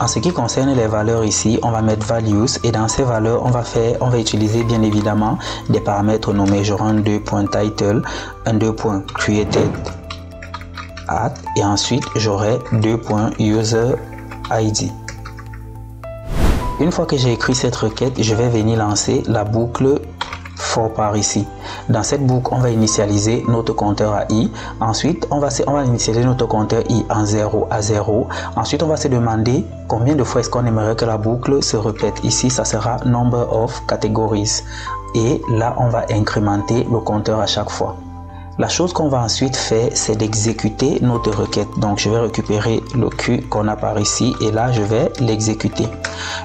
En ce qui concerne les valeurs ici, on va mettre values et dans ces valeurs, on va utiliser bien évidemment des paramètres nommés. J'aurai un 2.title, un 2.created at et ensuite j'aurai 2.user ID. Une fois que j'ai écrit cette requête, je vais venir lancer la boucle for par ici. Dans cette boucle, on va initialiser notre compteur à i. Ensuite, on va initialiser notre compteur i en 0 à 0. Ensuite, on va se demander combien de fois est-ce qu'on aimerait que la boucle se répète. Ici, ça sera number of categories. Et là, on va incrémenter le compteur à chaque fois. La chose qu'on va ensuite faire, c'est d'exécuter notre requête. Donc, je vais récupérer le Q qu'on a par ici et là, je vais l'exécuter.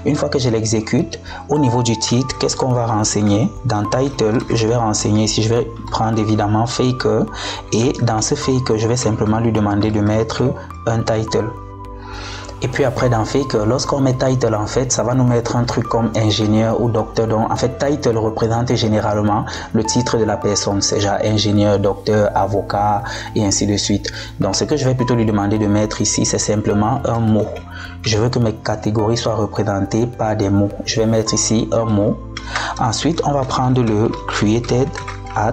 Une fois que je l'exécute, au niveau du titre, qu'est-ce qu'on va renseigner? Dans title, je vais renseigner ici, je vais prendre évidemment faker et dans ce faker, je vais simplement lui demander de mettre un title. Et puis après dans Faker, lorsqu'on met title, en fait, ça va nous mettre un truc comme ingénieur ou docteur. Donc en fait, title représente généralement le titre de la personne. C'est genre ingénieur, docteur, avocat et ainsi de suite. Donc ce que je vais plutôt lui demander de mettre ici, c'est simplement un mot. Je veux que mes catégories soient représentées par des mots. Je vais mettre ici un mot. Ensuite, on va prendre le created at.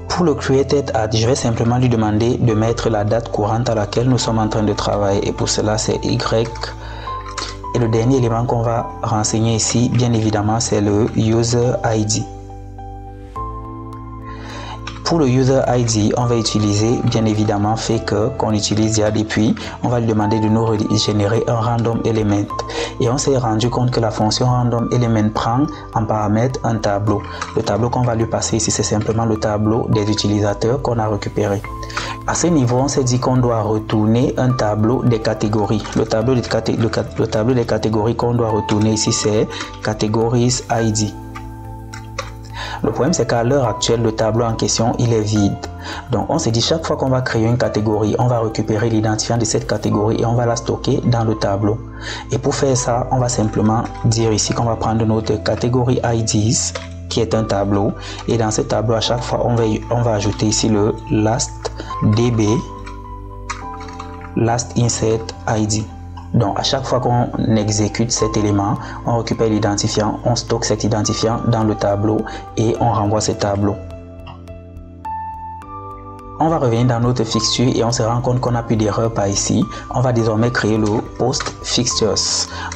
Pour le created at, je vais simplement lui demander de mettre la date courante à laquelle nous sommes en train de travailler. Et pour cela, c'est Y. Et le dernier élément qu'on va renseigner ici, bien évidemment, c'est le user ID. Pour le user ID, on va utiliser bien évidemment faker qu'on utilise déjà depuis. On va lui demander de nous générer un random element. Et on s'est rendu compte que la fonction random element prend en paramètre un tableau. Le tableau qu'on va lui passer ici, c'est simplement le tableau des utilisateurs qu'on a récupéré. À ce niveau, on s'est dit qu'on doit retourner un tableau des catégories. Le tableau des catégories qu'on doit retourner ici, c'est categories ID. Le problème, c'est qu'à l'heure actuelle, le tableau en question, il est vide. Donc, on s'est dit, chaque fois qu'on va créer une catégorie, on va récupérer l'identifiant de cette catégorie et on va la stocker dans le tableau. Et pour faire ça, on va simplement dire ici qu'on va prendre notre catégorie IDs, qui est un tableau. Et dans ce tableau, à chaque fois, on va ajouter ici le last DB, last insert ID. Donc, à chaque fois qu'on exécute cet élément, on récupère l'identifiant, on stocke cet identifiant dans le tableau et on renvoie ce tableau. On va revenir dans notre fixture et on se rend compte qu'on n'a plus d'erreur par ici. On va désormais créer le post fixtures.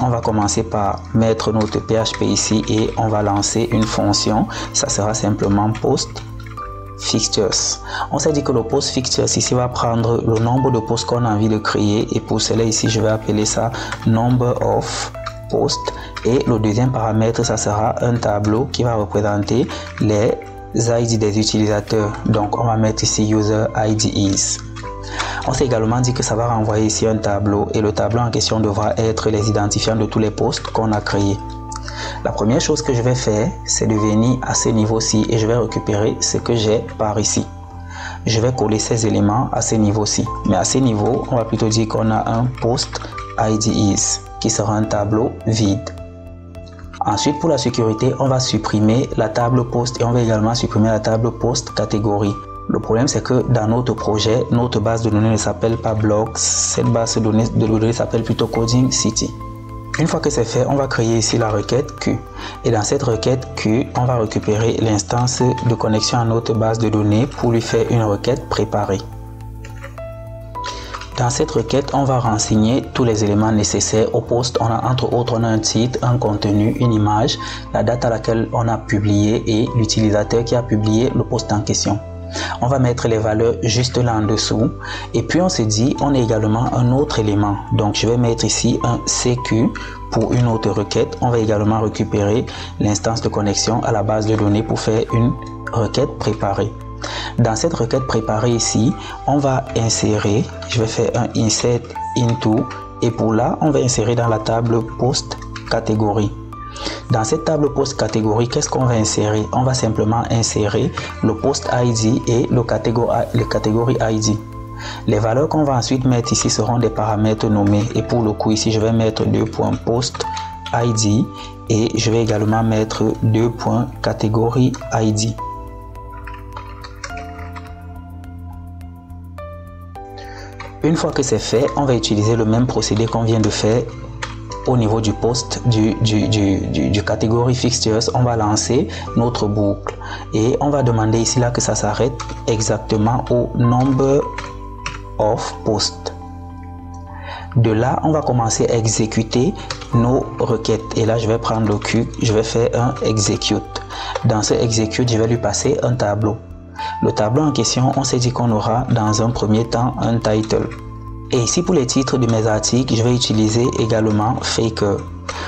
On va commencer par mettre notre PHP ici et on va lancer une fonction. Ça sera simplement post fixtures. On s'est dit que le post fixtures ici va prendre le nombre de posts qu'on a envie de créer et pour cela ici je vais appeler ça number of posts et le deuxième paramètre ça sera un tableau qui va représenter les ID des utilisateurs. Donc on va mettre ici user ID is. On s'est également dit que ça va renvoyer ici un tableau et le tableau en question devra être les identifiants de tous les posts qu'on a créés. La première chose que je vais faire, c'est de venir à ce niveau-ci et je vais récupérer ce que j'ai par ici. Je vais coller ces éléments à ce niveau-ci. Mais à ce niveau, on va plutôt dire qu'on a un post ID is qui sera un tableau vide. Ensuite, pour la sécurité, on va supprimer la table post et on va également supprimer la table post catégorie. Le problème, c'est que dans notre projet, notre base de données ne s'appelle pas blocks. Cette base de données s'appelle plutôt coding city. Une fois que c'est fait, on va créer ici la requête Q. Et dans cette requête Q, on va récupérer l'instance de connexion à notre base de données pour lui faire une requête préparée. Dans cette requête, on va renseigner tous les éléments nécessaires au post. On a entre autres un titre, un contenu, une image, la date à laquelle on a publié et l'utilisateur qui a publié le post en question. On va mettre les valeurs juste là en dessous et puis on se dit on a également un autre élément. Donc je vais mettre ici un CQ pour une autre requête. On va également récupérer l'instance de connexion à la base de données pour faire une requête préparée. Dans cette requête préparée ici, on va insérer, je vais faire un insert into et pour là on va insérer dans la table post catégorie. Dans cette table post catégorie, qu'est-ce qu'on va insérer? On va simplement insérer le post ID et le catégorie ID. Les valeurs qu'on va ensuite mettre ici seront des paramètres nommés et pour le coup ici je vais mettre 2.post ID et je vais également mettre 2.catégorie ID. Une fois que c'est fait, on va utiliser le même procédé qu'on vient de faire au niveau du post du catégorie fixtures. On va lancer notre boucle et on va demander ici là que ça s'arrête exactement au number of posts. De là, on va commencer à exécuter nos requêtes. Et là, je vais prendre le Q, je vais faire un execute. Dans ce execute, je vais lui passer un tableau. Le tableau en question, on s'est dit qu'on aura dans un premier temps un title. Et ici, pour les titres de mes articles, je vais utiliser également Faker.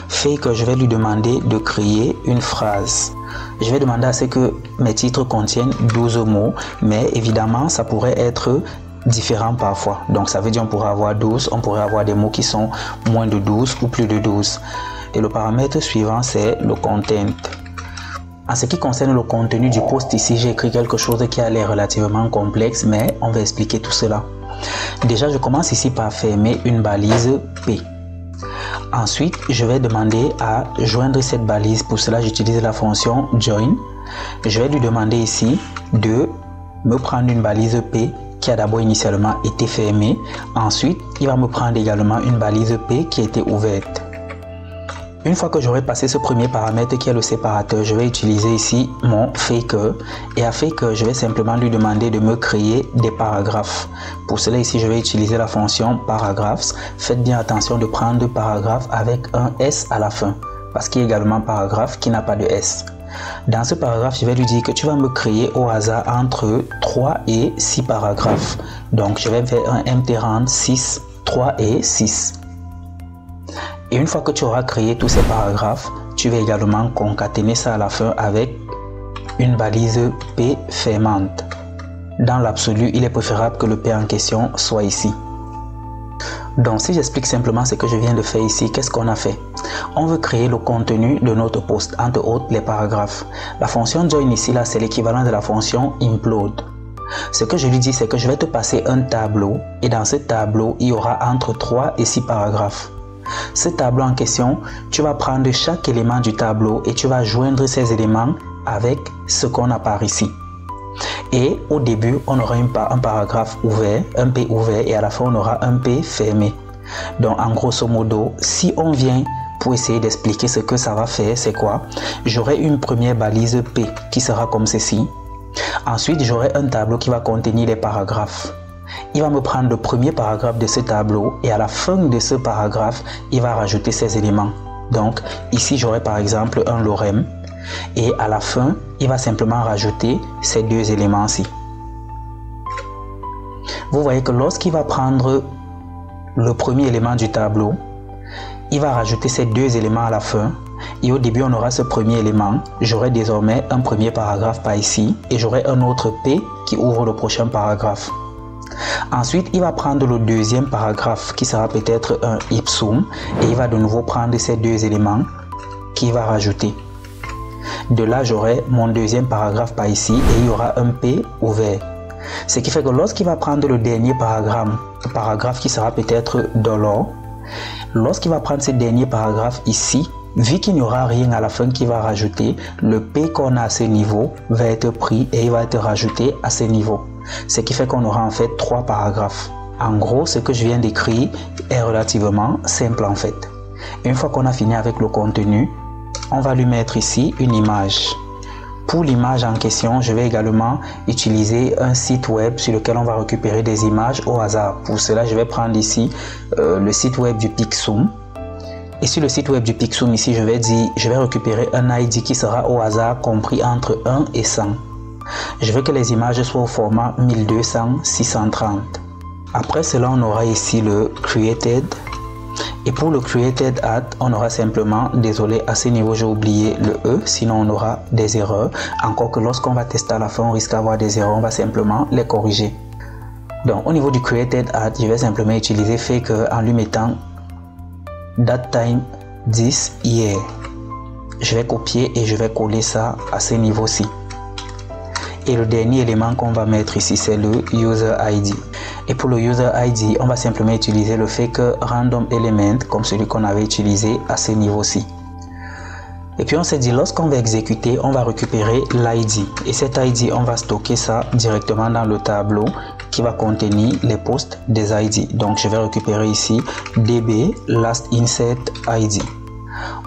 Faker, je vais lui demander de créer une phrase. Je vais demander à ce que mes titres contiennent 12 mots, mais évidemment, ça pourrait être différent parfois. Donc, ça veut dire on pourrait avoir 12, on pourrait avoir des mots qui sont moins de 12 ou plus de 12. Et le paramètre suivant, c'est le content. En ce qui concerne le contenu du post, ici, j'ai écrit quelque chose qui a l'air relativement complexe, mais on va expliquer tout cela. Déjà, je commence ici par fermer une balise P. Ensuite, je vais demander à joindre cette balise. Pour cela, j'utilise la fonction join. Je vais lui demander ici de me prendre une balise P qui a d'abord initialement été fermée. Ensuite, il va me prendre également une balise P qui a été ouverte. Une fois que j'aurai passé ce premier paramètre qui est le séparateur, je vais utiliser ici mon Faker. Et à Faker, je vais simplement lui demander de me créer des paragraphes. Pour cela, ici, je vais utiliser la fonction paragraphs. Faites bien attention de prendre paragraphe avec un S à la fin, parce qu'il y a également paragraphe qui n'a pas de S. Dans ce paragraphe, je vais lui dire que tu vas me créer au hasard entre 3 et 6 paragraphes. Donc, je vais faire un mtrand 6, 3 et 6. Et une fois que tu auras créé tous ces paragraphes, tu vas également concaténer ça à la fin avec une balise P fermante. Dans l'absolu, il est préférable que le P en question soit ici. Donc, si j'explique simplement ce que je viens de faire ici, qu'est-ce qu'on a fait? On veut créer le contenu de notre post, entre autres les paragraphes. La fonction join ici, là, c'est l'équivalent de la fonction implode. Ce que je lui dis, c'est que je vais te passer un tableau et dans ce tableau, il y aura entre 3 et 6 paragraphes. Ce tableau en question, tu vas prendre chaque élément du tableau et tu vas joindre ces éléments avec ce qu'on a par ici. Et au début, on aura un paragraphe ouvert, un P ouvert et à la fin, on aura un P fermé. Donc, en grosso modo, si on vient pour essayer d'expliquer ce que ça va faire, c'est quoi? J'aurai une première balise P qui sera comme ceci. Ensuite, j'aurai un tableau qui va contenir les paragraphes. Il va me prendre le premier paragraphe de ce tableau et à la fin de ce paragraphe, il va rajouter ces éléments. Donc, ici, j'aurai par exemple un lorem et à la fin, il va simplement rajouter ces deux éléments-ci. Vous voyez que lorsqu'il va prendre le premier élément du tableau, il va rajouter ces deux éléments à la fin. Et au début, on aura ce premier élément. J'aurai désormais un premier paragraphe par ici et j'aurai un autre P qui ouvre le prochain paragraphe. Ensuite, il va prendre le deuxième paragraphe qui sera peut-être un ipsum et il va de nouveau prendre ces deux éléments qu'il va rajouter. De là, j'aurai mon deuxième paragraphe par ici et il y aura un P ouvert. Ce qui fait que lorsqu'il va prendre le dernier paragraphe qui sera peut-être dollar, lorsqu'il va prendre ce dernier paragraphe ici, vu qu'il n'y aura rien à la fin qui va rajouter, le P qu'on a à ce niveau va être pris et il va être rajouté à ce niveau. Ce qui fait qu'on aura en fait 3 paragraphes. En gros, ce que je viens d'écrire est relativement simple en fait. Une fois qu'on a fini avec le contenu, on va lui mettre ici une image. Pour l'image en question, je vais également utiliser un site web sur lequel on va récupérer des images au hasard. Pour cela, je vais prendre ici le site web du Pixum. Et sur le site web du Pixum, ici, je vais récupérer un ID qui sera au hasard compris entre 1 et 100. Je veux que les images soient au format 1200-630. Après cela, on aura ici le Created. Et pour le Created At, on aura simplement, désolé, à ce niveau, j'ai oublié le E, sinon on aura des erreurs. Encore que lorsqu'on va tester à la fin, on risque d'avoir des erreurs, on va simplement les corriger. Donc, au niveau du Created At, je vais simplement utiliser Faker en lui mettant That time this year. Je vais copier et je vais coller ça à ce niveau-ci. Et le dernier élément qu'on va mettre ici, c'est le User ID. Et pour le User ID, on va simplement utiliser le Faker Random Element comme celui qu'on avait utilisé à ce niveau-ci. Et puis on s'est dit, lorsqu'on va exécuter, on va récupérer l'ID. Et cet ID, on va stocker ça directement dans le tableau qui va contenir les posts des ID. Donc je vais récupérer ici DB Last Insert ID.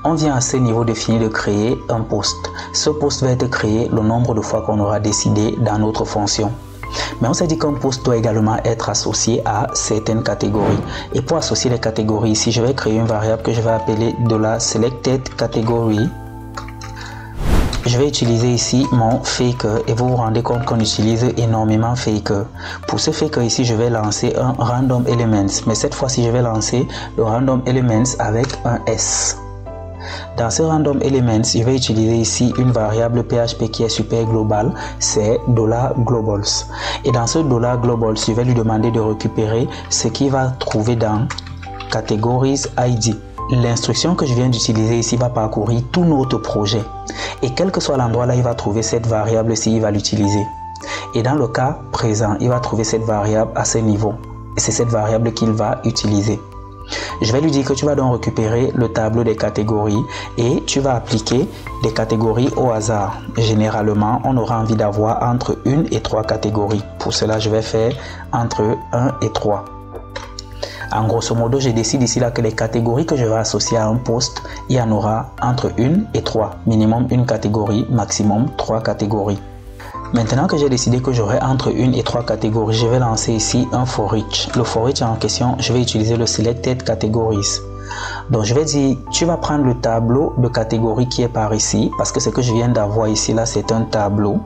On vient à ce niveau de finir de créer un post. Ce post va être créé le nombre de fois qu'on aura décidé dans notre fonction. Mais on s'est dit qu'un post doit également être associé à certaines catégories. Et pour associer les catégories ici, je vais créer une variable que je vais appeler $selected_category. Je vais utiliser ici mon faker et vous vous rendez compte qu'on utilise énormément faker. Pour ce faker ici, je vais lancer un random elements, mais cette fois-ci, je vais lancer le random elements avec un S. Dans ce random elements, je vais utiliser ici une variable PHP qui est super globale, c'est $globals. Et dans ce $globals, je vais lui demander de récupérer ce qu'il va trouver dans categories ID. L'instruction que je viens d'utiliser ici va parcourir tout notre projet. Et quel que soit l'endroit là, il va trouver cette variable-ci, il va l'utiliser. Et dans le cas présent, il va trouver cette variable à ce niveau. Et c'est cette variable qu'il va utiliser. Je vais lui dire que tu vas donc récupérer le tableau des catégories et tu vas appliquer des catégories au hasard. Généralement, on aura envie d'avoir entre 1 et 3 catégories. Pour cela, je vais faire entre 1 et 3. En grosso modo, je décide ici là que les catégories que je vais associer à un post, il y en aura entre 1 et 3. Minimum une catégorie, maximum 3 catégories. Maintenant que j'ai décidé que j'aurai entre 1 et 3 catégories, je vais lancer ici un for each. Le for each en question, je vais utiliser le selected categories. Donc je vais dire, tu vas prendre le tableau de catégories qui est par ici, parce que ce que je viens d'avoir ici là, c'est un tableau.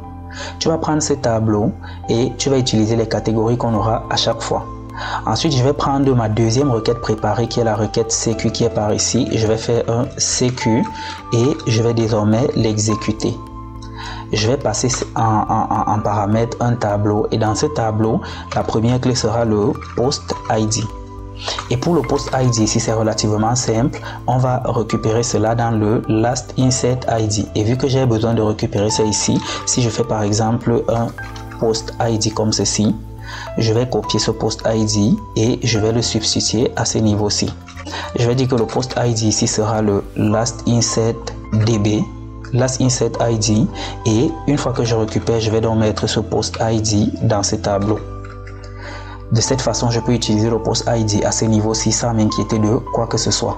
Tu vas prendre ce tableau et tu vas utiliser les catégories qu'on aura à chaque fois. Ensuite, je vais prendre ma deuxième requête préparée qui est la requête CQ qui est par ici. Je vais faire un CQ et je vais désormais l'exécuter. Je vais passer en paramètre un tableau et dans ce tableau, la première clé sera le post ID. Et pour le post ID ici, c'est relativement simple. On va récupérer cela dans le last insert ID. Et vu que j'ai besoin de récupérer ça ici, si je fais par exemple un post ID comme ceci, je vais copier ce post ID et je vais le substituer à ce niveau-ci. Je vais dire que le post ID ici sera le last insert DB, last insert ID, et une fois que je récupère, je vais donc mettre ce post ID dans ce tableau. De cette façon, je peux utiliser le post ID à ce niveau-ci sans m'inquiéter de quoi que ce soit.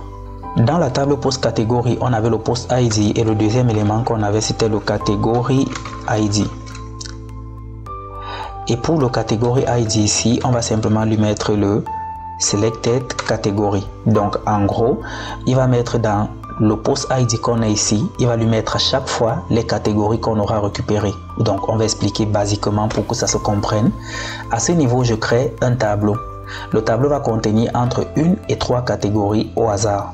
Dans la table post catégorie, on avait le post ID et le deuxième élément qu'on avait, c'était le catégorie ID. Et pour le catégorie ID ici, on va simplement lui mettre le selected category. Donc en gros, il va mettre dans le post ID qu'on a ici, il va lui mettre à chaque fois les catégories qu'on aura récupérées. Donc on va expliquer basiquement pour que ça se comprenne. À ce niveau, je crée un tableau. Le tableau va contenir entre 1 et 3 catégories au hasard.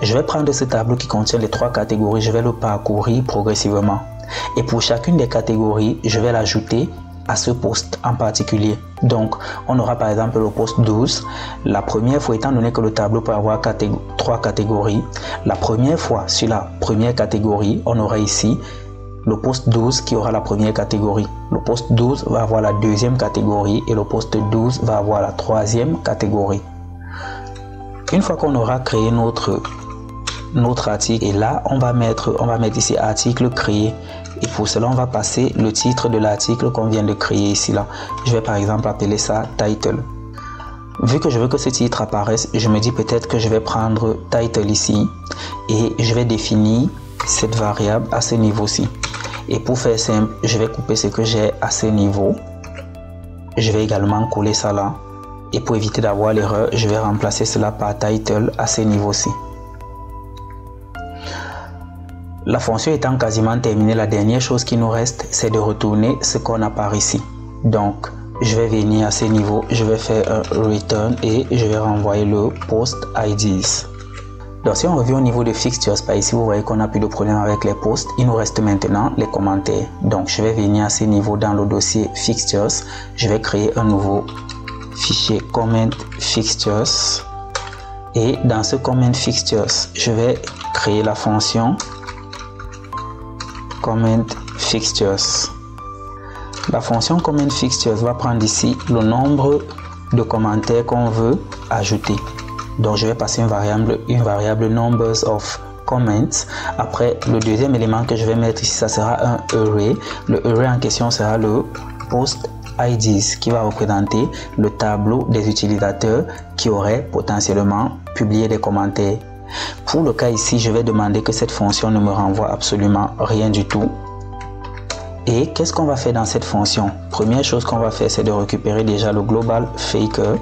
Je vais prendre ce tableau qui contient les 3 catégories, je vais le parcourir progressivement. Et pour chacune des catégories, je vais l'ajouter à ce poste en particulier. Donc on aura par exemple le poste 12. La première fois, étant donné que le tableau peut avoir 3 catégories, la première fois sur la première catégorie, on aura ici le poste 12 qui aura la première catégorie. Le poste 12 va avoir la deuxième catégorie et le poste 12 va avoir la troisième catégorie. Une fois qu'on aura créé notre article, et là on va mettre ici article créé. Et pour cela, on va passer le titre de l'article qu'on vient de créer ici là. Je vais par exemple appeler ça title. Vu que je veux que ce titre apparaisse, je me dis peut-être que je vais prendre title ici et je vais définir cette variable à ce niveau-ci. Et pour faire simple, je vais couper ce que j'ai à ce niveau. Je vais également coller ça là. Et pour éviter d'avoir l'erreur, je vais remplacer cela par title à ce niveau-ci. La fonction étant quasiment terminée, la dernière chose qui nous reste, c'est de retourner ce qu'on a par ici. Donc, je vais venir à ce niveau, je vais faire un return et je vais renvoyer le post IDs. Donc, si on revient au niveau de fixtures, par ici, vous voyez qu'on n'a plus de problème avec les posts. Il nous reste maintenant les commentaires. Donc, je vais venir à ce niveau dans le dossier fixtures. Je vais créer un nouveau fichier comment fixtures. Et dans ce comment fixtures, je vais créer la fonction comment fixtures. La fonction comment fixtures va prendre ici le nombre de commentaires qu'on veut ajouter. Donc je vais passer une variable numbers of comments. Après, le deuxième élément que je vais mettre ici, ça sera un array. Le array en question sera le post IDs qui va représenter le tableau des utilisateurs qui auraient potentiellement publié des commentaires. Pour le cas ici, je vais demander que cette fonction ne me renvoie absolument rien du tout. Et qu'est-ce qu'on va faire dans cette fonction? Première chose qu'on va faire, c'est de récupérer déjà le global faker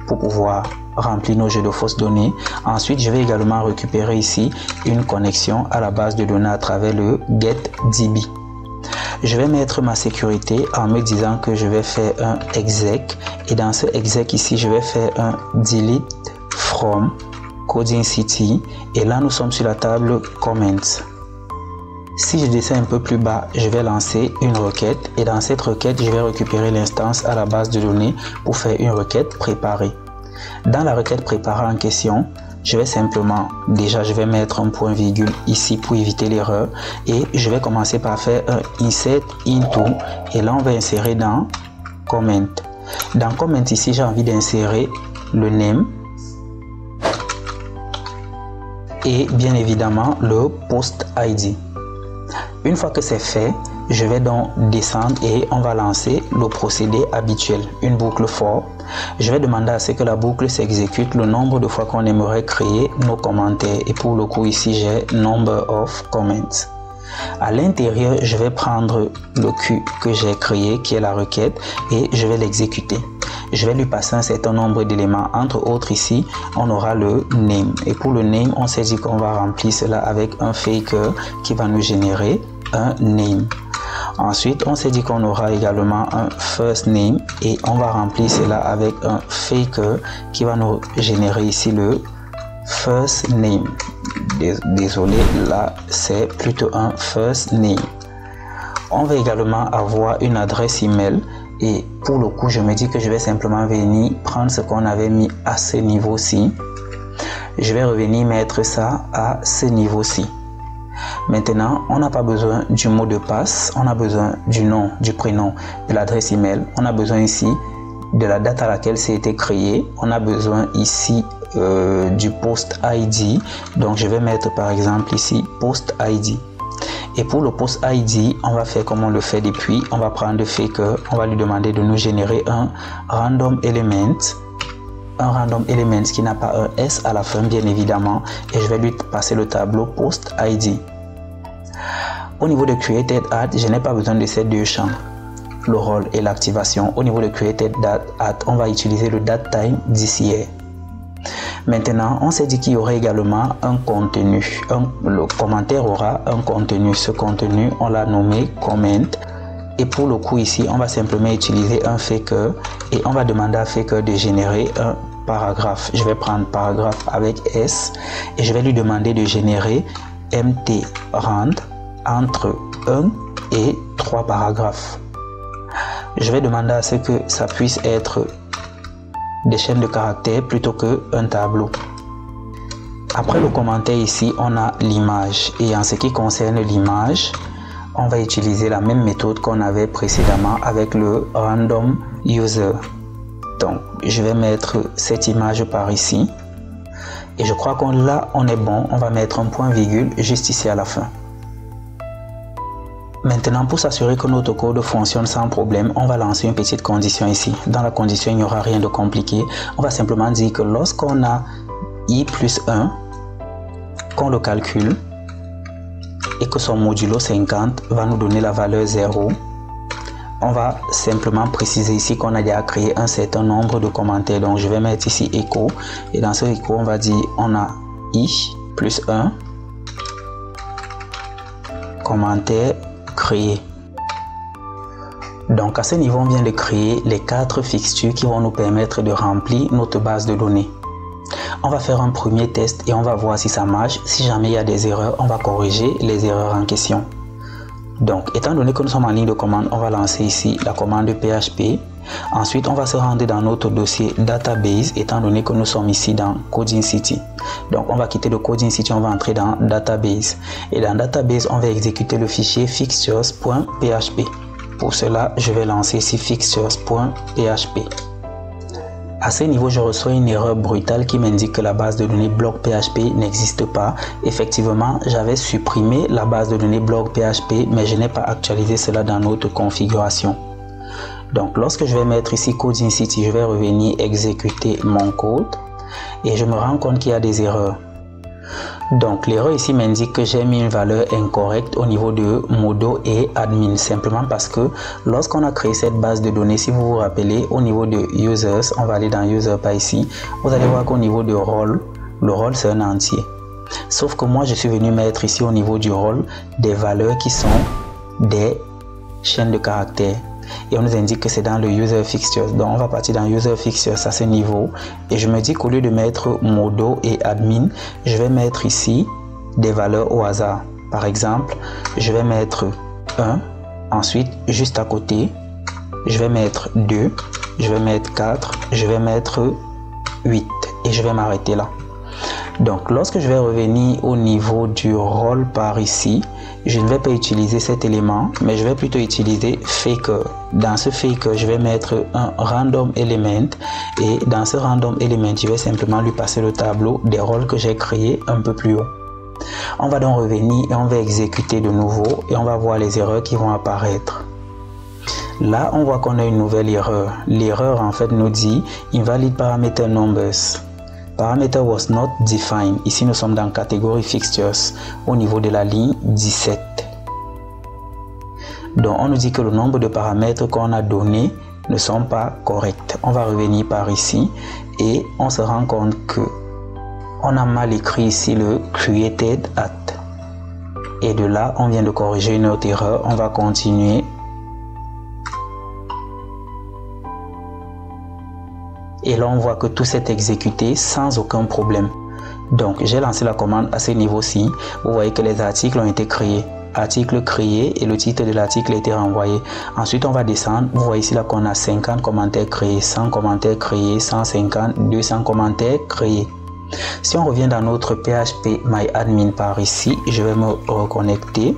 pour pouvoir remplir nos jeux de fausses données. Ensuite, je vais également récupérer ici une connexion à la base de données à travers le getDB. Je vais mettre ma sécurité en me disant que je vais faire un exec, et dans ce exec ici, je vais faire un delete from coding city, et là nous sommes sur la table comments. Si je descends un peu plus bas, je vais lancer une requête, et dans cette requête, je vais récupérer l'instance à la base de données pour faire une requête préparée. Dans la requête préparée en question, je vais simplement, je vais mettre un point virgule ici pour éviter l'erreur, et je vais commencer par faire un insert into, et là on va insérer dans comment. Dans comment ici, j'ai envie d'insérer le name et bien évidemment le post ID. Une fois que c'est fait, je vais donc descendre et on va lancer le procédé habituel, une boucle for. Je vais demander à ce que la boucle s'exécute le nombre de fois qu'on aimerait créer nos commentaires, et pour le coup ici j'ai number of comments. À l'intérieur, je vais prendre le Q que j'ai créé, qui est la requête, et je vais l'exécuter. Je vais lui passer un certain nombre d'éléments, entre autres ici on aura le name, et pour le name on s'est dit qu'on va remplir cela avec un faker qui va nous générer un name. Ensuite on s'est dit qu'on aura également un first name, et on va remplir cela avec un faker qui va nous générer ici le first name. Désolé, là c'est plutôt un first name. On va également avoir une adresse email, et pour le coup je me dis que je vais simplement venir prendre ce qu'on avait mis à ce niveau-ci. Je vais revenir mettre ça à ce niveau-ci. Maintenant, on n'a pas besoin du mot de passe, on a besoin du nom, du prénom, de l'adresse email. On a besoin ici de la date à laquelle c'est été créé. On a besoin ici du post ID. Donc je vais mettre par exemple ici post ID. Et pour le post ID, on va faire comme on le fait depuis. On va prendre le faker, on va lui demander de nous générer un random element. Un random element qui n'a pas un S à la fin bien évidemment, et je vais lui passer le tableau post ID. Au niveau de created at, je n'ai pas besoin de ces deux champs, le rôle et l'activation. Au niveau de created at, on va utiliser le datetime this year. Maintenant, on s'est dit qu'il y aurait également un contenu. Le commentaire aura un contenu. Ce contenu, on l'a nommé comment. Et pour le coup ici, on va simplement utiliser un faker, et on va demander à faker de générer un paragraphe. Je vais prendre paragraphe avec S, et je vais lui demander de générer mt rand entre 1 et 3 paragraphes. Je vais demander à ce que ça puisse être des chaînes de caractères plutôt qu'un tableau. Après le commentaire ici, on a l'image, et en ce qui concerne l'image, on va utiliser la même méthode qu'on avait précédemment avec le random user. Donc je vais mettre cette image par ici, et je crois qu'on là on est bon. On va mettre un point virgule juste ici à la fin. Maintenant, pour s'assurer que notre code fonctionne sans problème, on va lancer une petite condition ici. Dans la condition, il n'y aura rien de compliqué. On va simplement dire que lorsqu'on a i plus 1, qu'on le calcule, et que son modulo 50 va nous donner la valeur 0, on va simplement préciser ici qu'on a déjà créé un certain nombre de commentaires. Donc je vais mettre ici echo, et dans ce echo on va dire on a i plus 1 commentaire créé. Donc à ce niveau on vient de créer les 4 fixtures qui vont nous permettre de remplir notre base de données. On va faire un premier test et on va voir si ça marche. Si jamais il y a des erreurs, on va corriger les erreurs en question. Donc étant donné que nous sommes en ligne de commande, on va lancer ici la commande PHP. Ensuite on va se rendre dans notre dossier database, étant donné que nous sommes ici dans Coding City. Donc on va quitter le Coding City, on va entrer dans database, et dans database on va exécuter le fichier fixtures.php. Pour cela je vais lancer ici fixtures.php. À ce niveau, je reçois une erreur brutale qui m'indique que la base de données bloc PHP n'existe pas. Effectivement, j'avais supprimé la base de données bloc PHP, mais je n'ai pas actualisé cela dans notre configuration. Donc, lorsque je vais mettre ici Coding City, je vais revenir exécuter mon code, et je me rends compte qu'il y a des erreurs. Donc l'erreur ici m'indique que j'ai mis une valeur incorrecte au niveau de modo et admin, simplement parce que lorsqu'on a créé cette base de données, si vous vous rappelez, au niveau de users, on va aller dans user par ici, vous allez voir qu'au niveau de rôle, le rôle c'est un entier. Sauf que moi je suis venu mettre ici au niveau du rôle des valeurs qui sont des chaînes de caractères. Et on nous indique que c'est dans le user fixtures. Donc on va partir dans user fixtures à ce niveau. Et je me dis qu'au lieu de mettre modo et admin, je vais mettre ici des valeurs au hasard. Par exemple, je vais mettre 1. Ensuite, juste à côté, je vais mettre 2. Je vais mettre 4. Je vais mettre 8. Et je vais m'arrêter là. Donc lorsque je vais revenir au niveau du rôle par ici, je ne vais pas utiliser cet élément, mais je vais plutôt utiliser faker. Dans ce faker, je vais mettre un random element et dans ce random element, je vais simplement lui passer le tableau des rôles que j'ai créés un peu plus haut. On va donc revenir et on va exécuter de nouveau et on va voir les erreurs qui vont apparaître. Là, on voit qu'on a une nouvelle erreur. L'erreur en fait nous dit invalid parameter numbers. Parameter was not defined. Ici, nous sommes dans catégorie fixtures au niveau de la ligne 17. Donc, on nous dit que le nombre de paramètres qu'on a donnés ne sont pas corrects. On va revenir par ici et on se rend compte que on a mal écrit ici le created at. Et de là, on vient de corriger une autre erreur. On va continuer. Et là, on voit que tout s'est exécuté sans aucun problème. Donc, j'ai lancé la commande à ce niveau-ci. Vous voyez que les articles ont été créés. Article créé et le titre de l'article a été renvoyé. Ensuite, on va descendre. Vous voyez ici là qu'on a 50 commentaires créés, 100 commentaires créés, 150, 200 commentaires créés. Si on revient dans notre PHP MyAdmin par ici, je vais me reconnecter.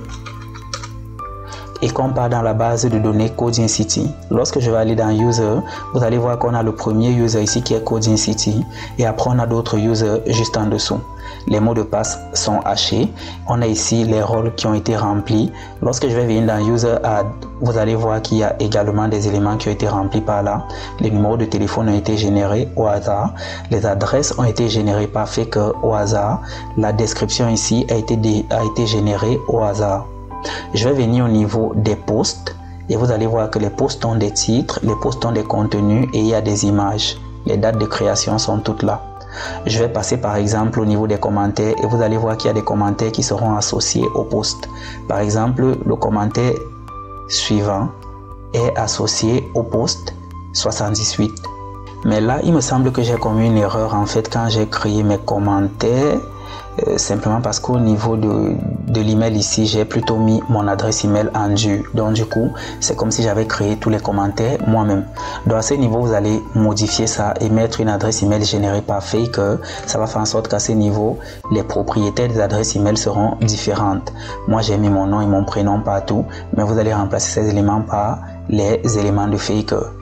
Et qu'on part dans la base de données Coding City. Lorsque je vais aller dans User, vous allez voir qu'on a le premier user ici qui est Coding City. Et après, on a d'autres users juste en dessous. Les mots de passe sont hachés. On a ici les rôles qui ont été remplis. Lorsque je vais venir dans User Add, vous allez voir qu'il y a également des éléments qui ont été remplis par là. Les numéros de téléphone ont été générés au hasard. Les adresses ont été générées par Faker au hasard. La description ici a été générée au hasard. Je vais venir au niveau des posts et vous allez voir que les posts ont des titres, les posts ont des contenus et il y a des images. Les dates de création sont toutes là. Je vais passer par exemple au niveau des commentaires et vous allez voir qu'il y a des commentaires qui seront associés au post. Par exemple, le commentaire suivant est associé au post 78. Mais là, il me semble que j'ai commis une erreur en fait quand j'ai créé mes commentaires. Simplement parce qu'au niveau de l'email ici, j'ai plutôt mis mon adresse email en dur. Donc du coup, c'est comme si j'avais créé tous les commentaires moi-même. Donc à ce niveau, vous allez modifier ça et mettre une adresse email générée par Faker. Ça va faire en sorte qu'à ce niveau, les propriétaires des adresses email seront différentes. Moi, j'ai mis mon nom et mon prénom partout, mais vous allez remplacer ces éléments par les éléments de Faker.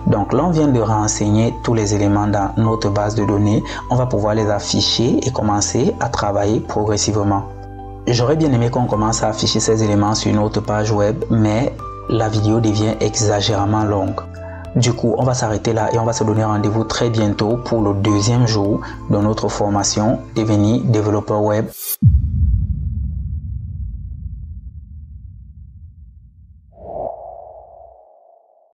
Donc là, on vient de renseigner tous les éléments dans notre base de données. On va pouvoir les afficher et commencer à travailler progressivement. J'aurais bien aimé qu'on commence à afficher ces éléments sur une autre page web, mais la vidéo devient exagérément longue. Du coup, on va s'arrêter là et on va se donner rendez-vous très bientôt pour le deuxième jour de notre formation Devenir développeur web.